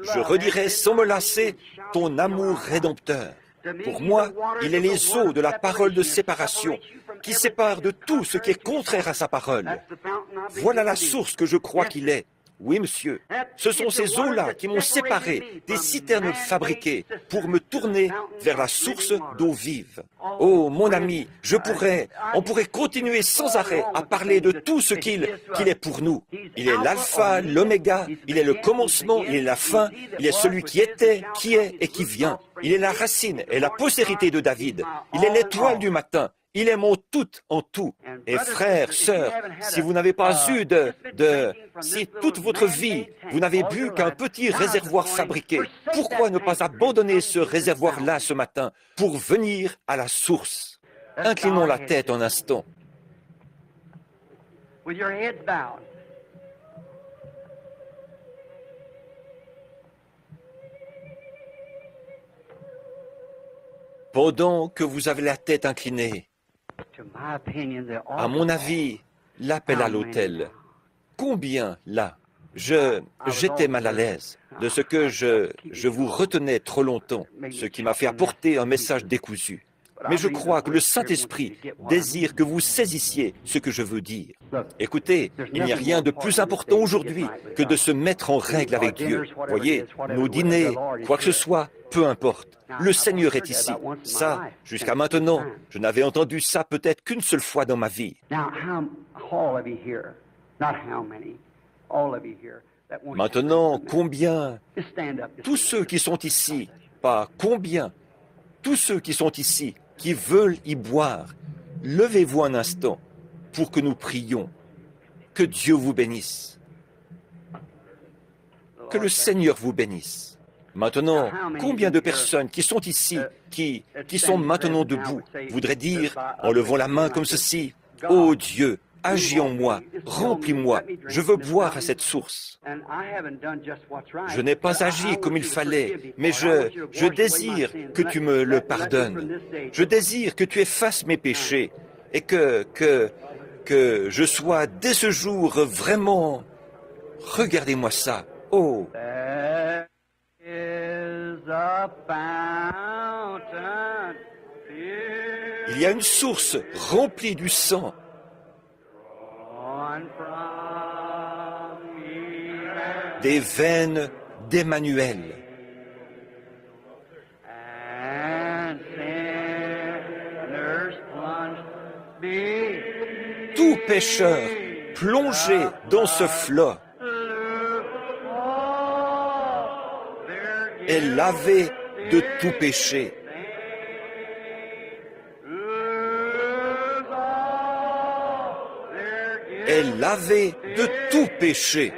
Speaker 1: je redirai sans me lasser ton amour rédempteur. Pour moi, il est les eaux de la parole de séparation qui séparent de tout ce qui est contraire à sa parole. Voilà la source que je crois qu'il est. Oui, monsieur, ce sont ces eaux-là qui m'ont séparé des citernes fabriquées pour me tourner vers la source d'eau vive. Oh, mon ami, on pourrait continuer sans arrêt à parler de tout ce qu'il est pour nous. Il est l'alpha, l'oméga, il est le commencement, il est la fin, il est celui qui était, qui est et qui vient. Il est la racine et la postérité de David. Il est l'étoile du matin. Il est mon tout en tout. Et frères, sœurs, si vous n'avez pas eu si toute votre vie, vous n'avez bu qu'un petit réservoir fabriqué, pourquoi ne pas abandonner ce réservoir-là ce matin pour venir à la source? Inclinons la tête un instant.
Speaker 2: With your heads bowed.
Speaker 1: Pendant que vous avez la tête inclinée,
Speaker 2: To my opinion, there
Speaker 1: à
Speaker 2: are
Speaker 1: mon avis, l'appel à l'autel. Combien là? J'étais mal à l'aise de ce que je vous retenais trop longtemps, ce qui m'a fait apporter un message décousu. Mais je crois que le Saint-Esprit désire que vous saisissiez ce que je veux dire. Écoutez, il n'y a rien de plus important aujourd'hui que de se mettre en règle avec Dieu. Voyez, nos dîners, quoi que ce soit, peu importe. Le Seigneur est ici. Ça, jusqu'à maintenant, je n'avais entendu ça peut-être qu'une seule fois dans ma vie.
Speaker 2: Now, all of you here, not how many, all of you here that want
Speaker 1: Maintenant, combien,
Speaker 2: just stand up.
Speaker 1: tous ceux qui sont ici, pas combien, tous ceux qui sont ici, qui veulent y boire, levez-vous un instant pour que nous prions. Que Dieu vous bénisse. Que le Seigneur vous bénisse. Maintenant, combien de personnes qui sont ici, qui sont maintenant debout, voudraient dire, en levant la main comme ceci, « Ô Dieu, agis en moi, remplis-moi, je veux boire à cette source. » Je n'ai pas agi comme il fallait, mais je désire que tu me le pardonnes. Je désire que tu effaces mes péchés et que je sois dès ce jour vraiment... Regardez-moi ça. Oh,
Speaker 2: There is a fountain filled
Speaker 1: il y a une source remplie du sang
Speaker 2: from Emmanuel,
Speaker 1: des veines d'Emmanuel.
Speaker 2: and sinners plunged deep.
Speaker 1: Tout pécheur plongé dans ce flot est lavé de tout péché. Est lavé de tout péché.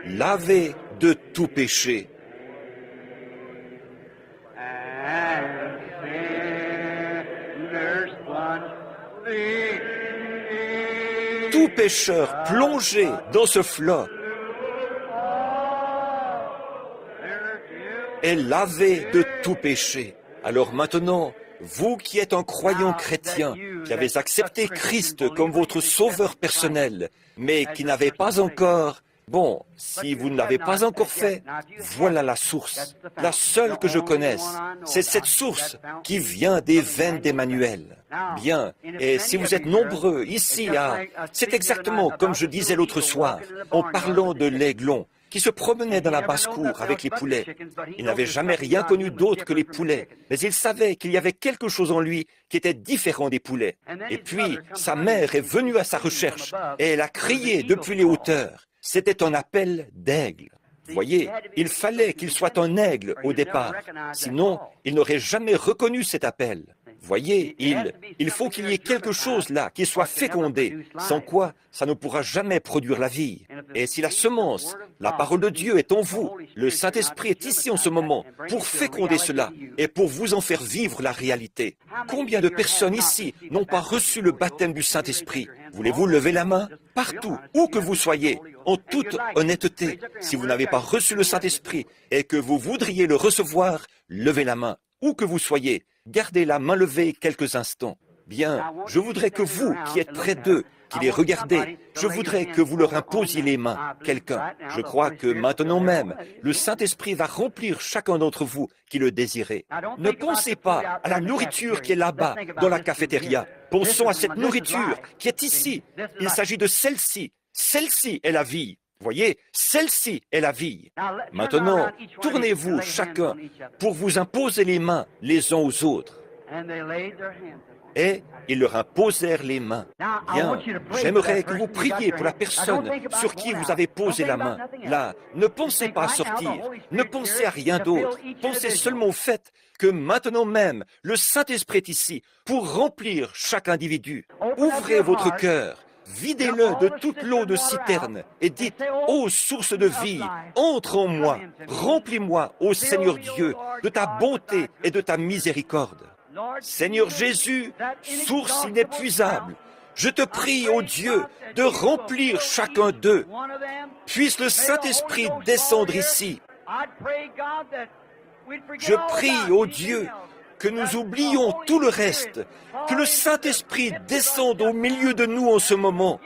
Speaker 1: Lavé de tout péché.
Speaker 2: And sinners plunged deep.
Speaker 1: Tout pécheur plongé dans ce flot est lavé de tout péché. Alors maintenant, vous qui êtes un croyant chrétien, qui avez accepté Christ comme votre sauveur personnel, mais qui n'avez pas encore... Bon, si vous ne l'avez pas encore fait, voilà la source, la seule que je connaisse. C'est cette source qui vient des veines d'Emmanuel. Bien, et si vous êtes nombreux ici c'est exactement comme je disais l'autre soir, en parlant de l'aiglon, qui se promenait dans la basse-cour avec les poulets. Il n'avait jamais rien connu d'autre que les poulets, mais il savait qu'il y avait quelque chose en lui qui était différent des poulets. Et puis, sa mère est venue à sa recherche, et elle a crié depuis les hauteurs. C'était un appel d'aigle. Voyez, il fallait qu'il soit un aigle au départ, sinon il n'aurait jamais reconnu cet appel. Voyez, il faut qu'il y ait quelque chose là qui soit fécondé, sans quoi ça ne pourra jamais produire la vie. Et si la semence, la parole de Dieu est en vous, le Saint-Esprit est ici en ce moment pour féconder cela et pour vous en faire vivre la réalité. Combien de personnes ici n'ont pas reçu le baptême du Saint-Esprit? Voulez-vous lever la main? Partout, où que vous soyez, en toute honnêteté, si vous n'avez pas reçu le Saint-Esprit et que vous voudriez le recevoir, levez la main, où que vous soyez. Gardez la main levée quelques instants. Bien, je voudrais que vous, qui êtes près d'eux, qui les regardez, je voudrais que vous leur imposiez les mains, quelqu'un. Je crois que maintenant même, le Saint-Esprit va remplir chacun d'entre vous qui le désirez. Ne pensez pas à la nourriture qui est là-bas, dans la cafétéria. Pensons à cette nourriture qui est ici. Il s'agit de celle-ci. Celle-ci est la vie. Voyez, celle-ci est la vie. Maintenant, tournez-vous chacun pour vous imposer les mains les uns aux autres. Et ils leur imposèrent les mains. Bien, j'aimerais que vous priez pour la personne sur qui vous avez posé la main. Là, ne pensez pas à sortir, ne pensez à rien d'autre. Pensez seulement au fait que maintenant même, le Saint-Esprit est ici pour remplir chaque individu. Ouvrez votre cœur. Videz-le de toute l'eau de citerne et dites, ô source de vie, entre en moi, remplis-moi, ô Seigneur Dieu, de ta bonté et de ta miséricorde. Seigneur Jésus, source inépuisable, je te prie, ô Dieu, de remplir chacun d'eux. Puisse le Saint-Esprit descendre ici. Je prie, ô Dieu, que nous oublions tout le reste, que le Saint-Esprit descende au milieu de nous en ce moment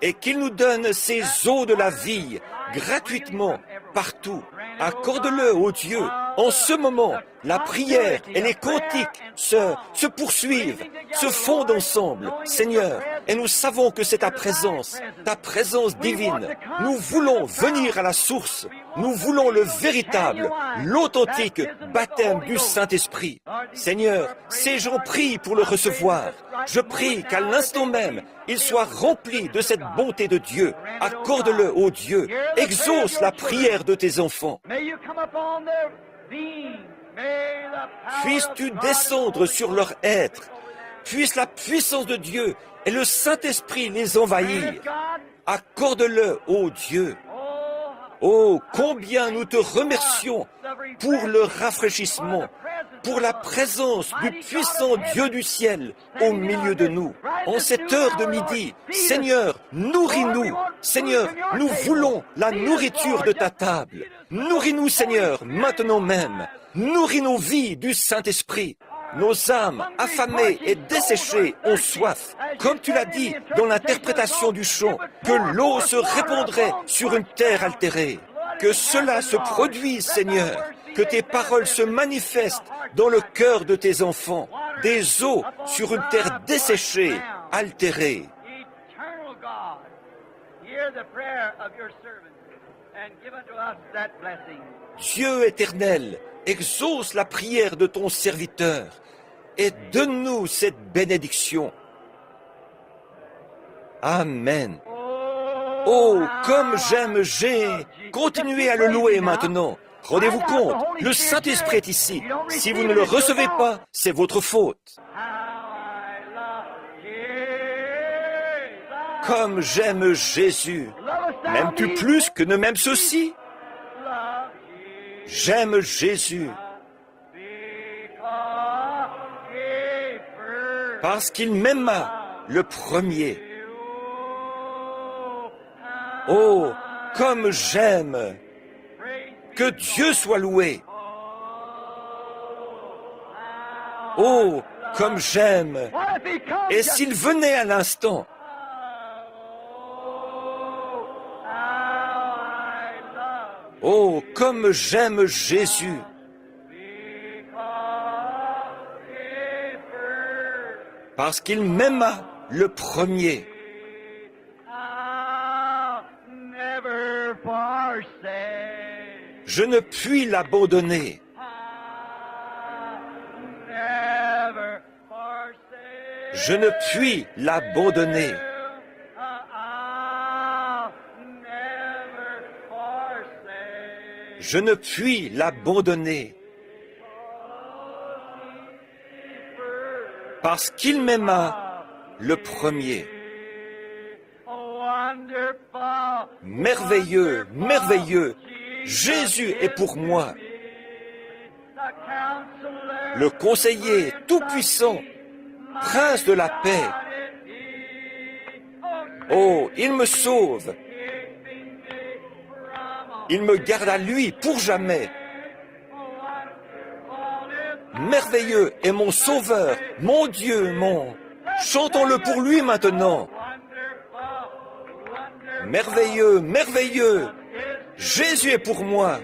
Speaker 1: et qu'il nous donne ces eaux de la vie gratuitement, partout. Accorde-le, ô Dieu. En ce moment, la prière et les cantiques se poursuivent, se fondent ensemble, Seigneur. Et nous savons que c'est ta présence divine. Nous voulons venir à la source. Nous voulons le véritable, l'authentique baptême du Saint-Esprit. Seigneur, ces gens prient pour le recevoir. Je prie qu'à l'instant même, ils soient remplis de cette bonté de Dieu. Accorde-le, ô Dieu. Exauce la prière de tes enfants. Puisses-tu descendre sur leur être. Puisse la puissance de Dieu et le Saint-Esprit les envahir. Accorde-le, ô Dieu. Oh, combien nous te remercions pour le rafraîchissement, pour la présence du puissant Dieu du ciel au milieu de nous. En cette heure de midi, Seigneur, nourris-nous. Seigneur, nous voulons la nourriture de ta table. Nourris-nous, Seigneur, maintenant même. Nourris nos vies du Saint-Esprit. Nos âmes affamées et desséchées ont soif. Comme tu l'as dit dans l'interprétation du chant, que l'eau se répandrait sur une terre altérée. Que cela se produise, Seigneur. Que tes paroles se manifestent dans le cœur de tes enfants. Des eaux sur une terre desséchée, altérée. Dieu éternel, exauce la prière de ton serviteur et donne-nous cette bénédiction. Amen. Oh, comme j'aime continuez à le louer maintenant. Rendez-vous compte, le Saint-Esprit est ici. Si vous ne le recevez pas, c'est votre faute. Comme j'aime Jésus. M'aimes-tu plus que ne m'aime ceci? J'aime Jésus. Parce qu'il m'aima le premier. Oh, comme j'aime. Que Dieu soit loué. Oh, comme j'aime.
Speaker 2: What if he comes
Speaker 1: Et
Speaker 2: just-
Speaker 1: s'il venait à l'instant? Oh, comme j'aime Jésus. Parce qu'il m'aima le premier.
Speaker 2: Never forsake.
Speaker 1: Je ne puis l'abandonner.
Speaker 2: Never forsake.
Speaker 1: Je ne puis l'abandonner.
Speaker 2: Never forsake.
Speaker 1: Je ne puis l'abandonner. Parce qu'il m'aima le premier.
Speaker 2: Wonderful.
Speaker 1: Merveilleux, merveilleux. Jésus est pour moi.
Speaker 2: The counselor.
Speaker 1: Le conseiller tout-puissant, prince de la paix. Oh, il me sauve. Il me garde à lui pour jamais. Merveilleux est mon sauveur, mon Dieu, mon... Chantons-le pour lui maintenant. Merveilleux, merveilleux. Jésus est pour moi.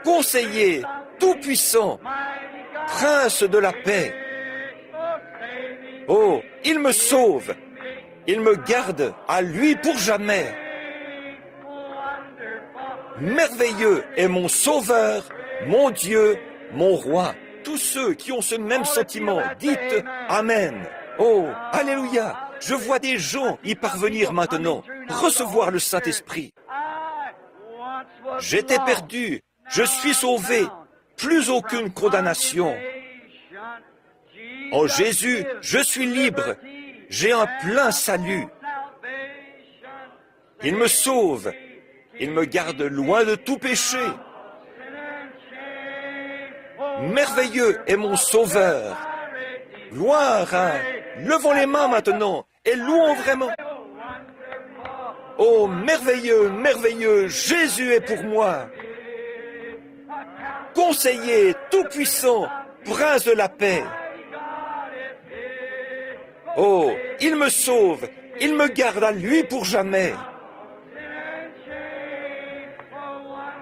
Speaker 1: Conseiller, tout-puissant, prince de la paix. Oh, il me sauve. Il me garde à lui pour jamais. Merveilleux est mon sauveur, mon Dieu, mon roi. Tous ceux qui ont ce même sentiment, dites Amen. Oh, Alléluia. Je vois des gens y parvenir maintenant, recevoir le Saint-Esprit. J'étais perdu, je suis sauvé, plus aucune condamnation. En Jésus, je suis libre, j'ai un plein salut. Il me sauve, il me garde loin de tout péché. Merveilleux est mon sauveur. Gloire à... Levons les mains maintenant et louons vraiment. Oh, merveilleux, merveilleux, Jésus est pour moi. Conseiller tout-puissant, prince de la paix. Oh, il me sauve, il me garde à lui pour jamais.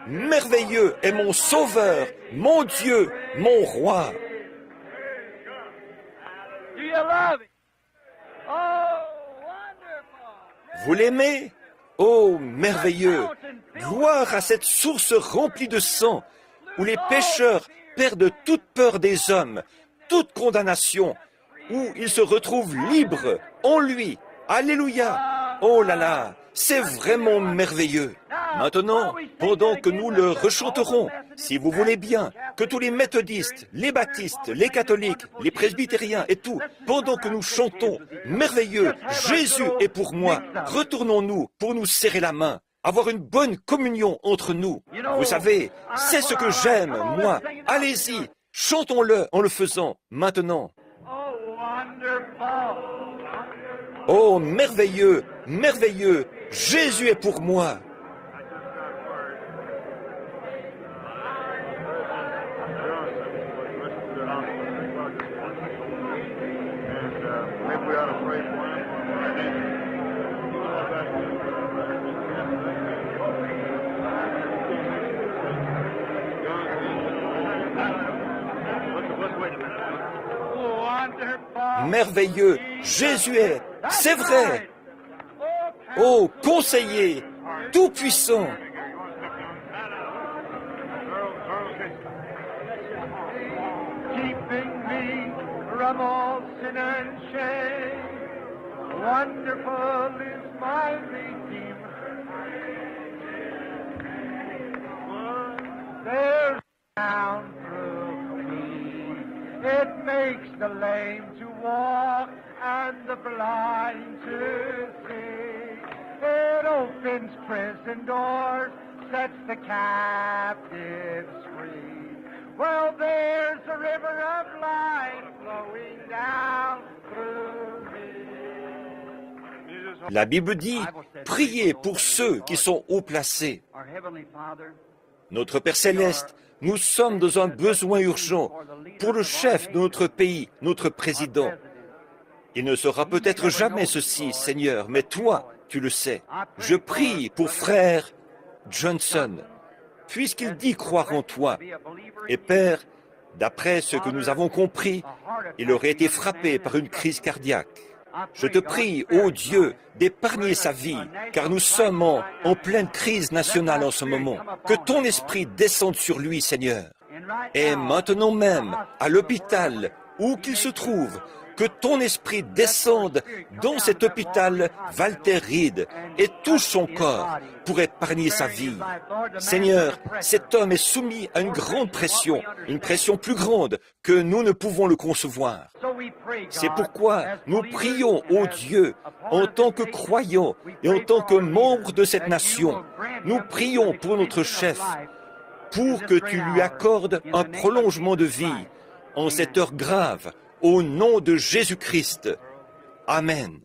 Speaker 1: Merveilleux est mon sauveur, mon Dieu, mon roi.
Speaker 2: Do you love him? Oh, wonderful.
Speaker 1: Vous l'aimez? Oh, merveilleux! Gloire à cette source remplie de sang, où les pécheurs perdent toute peur des hommes, toute condamnation, où ils se retrouvent libres en lui. Alléluia! Oh là là, c'est vraiment merveilleux. Maintenant, pendant que nous le rechanterons, si vous voulez bien, que tous les méthodistes, les baptistes, les catholiques, les presbytériens et tout, pendant que nous chantons merveilleux, Jésus est pour moi, retournons-nous pour nous serrer la main, avoir une bonne communion entre nous. Vous savez, c'est ce que j'aime, moi. Allez-y, chantons-le en le faisant maintenant.
Speaker 2: Oh, wonderful.
Speaker 1: Oh, merveilleux, merveilleux, Jésus est pour moi.
Speaker 2: Wonderful.
Speaker 1: Merveilleux, Jésus est, c'est vrai. Oh, conseiller, tout-puissant.
Speaker 2: Keeping me from all sin and shame. Wonderful is my Redeemer. There's down through me. It makes the lame to walk and the blind to see. It opens prison doors, sets the captives free. Well, there's a river of life flowing down through
Speaker 1: La Bible dit, priez pour ceux qui sont haut placés.
Speaker 2: Our Heavenly Father,
Speaker 1: Notre Père céleste, nous sommes dans un besoin urgent pour le chef de notre pays, notre président. Il ne saura peut-être jamais ceci, Seigneur, mais toi, tu le sais. Je prie pour frère Johnson, puisqu'il dit croire en toi. Et Père, d'après ce que nous avons compris, il aurait été frappé par une crise cardiaque. Je te prie, ô Dieu, d'épargner sa vie, car nous sommes en pleine crise nationale en ce moment. Que ton esprit descende sur lui, Seigneur. Et maintenant même, à l'hôpital, où qu'il se trouve, que ton esprit descende dans cet hôpital Walter Reed et touche son corps pour épargner sa vie. Seigneur, cet homme est soumis à une grande pression, une pression plus grande que nous ne pouvons le concevoir. C'est pourquoi nous prions, ô Dieu, en tant que croyants et en tant que membres de cette nation, nous prions pour notre chef, pour que tu lui accordes un prolongement de vie en cette heure grave, au nom de Jésus-Christ. Amen.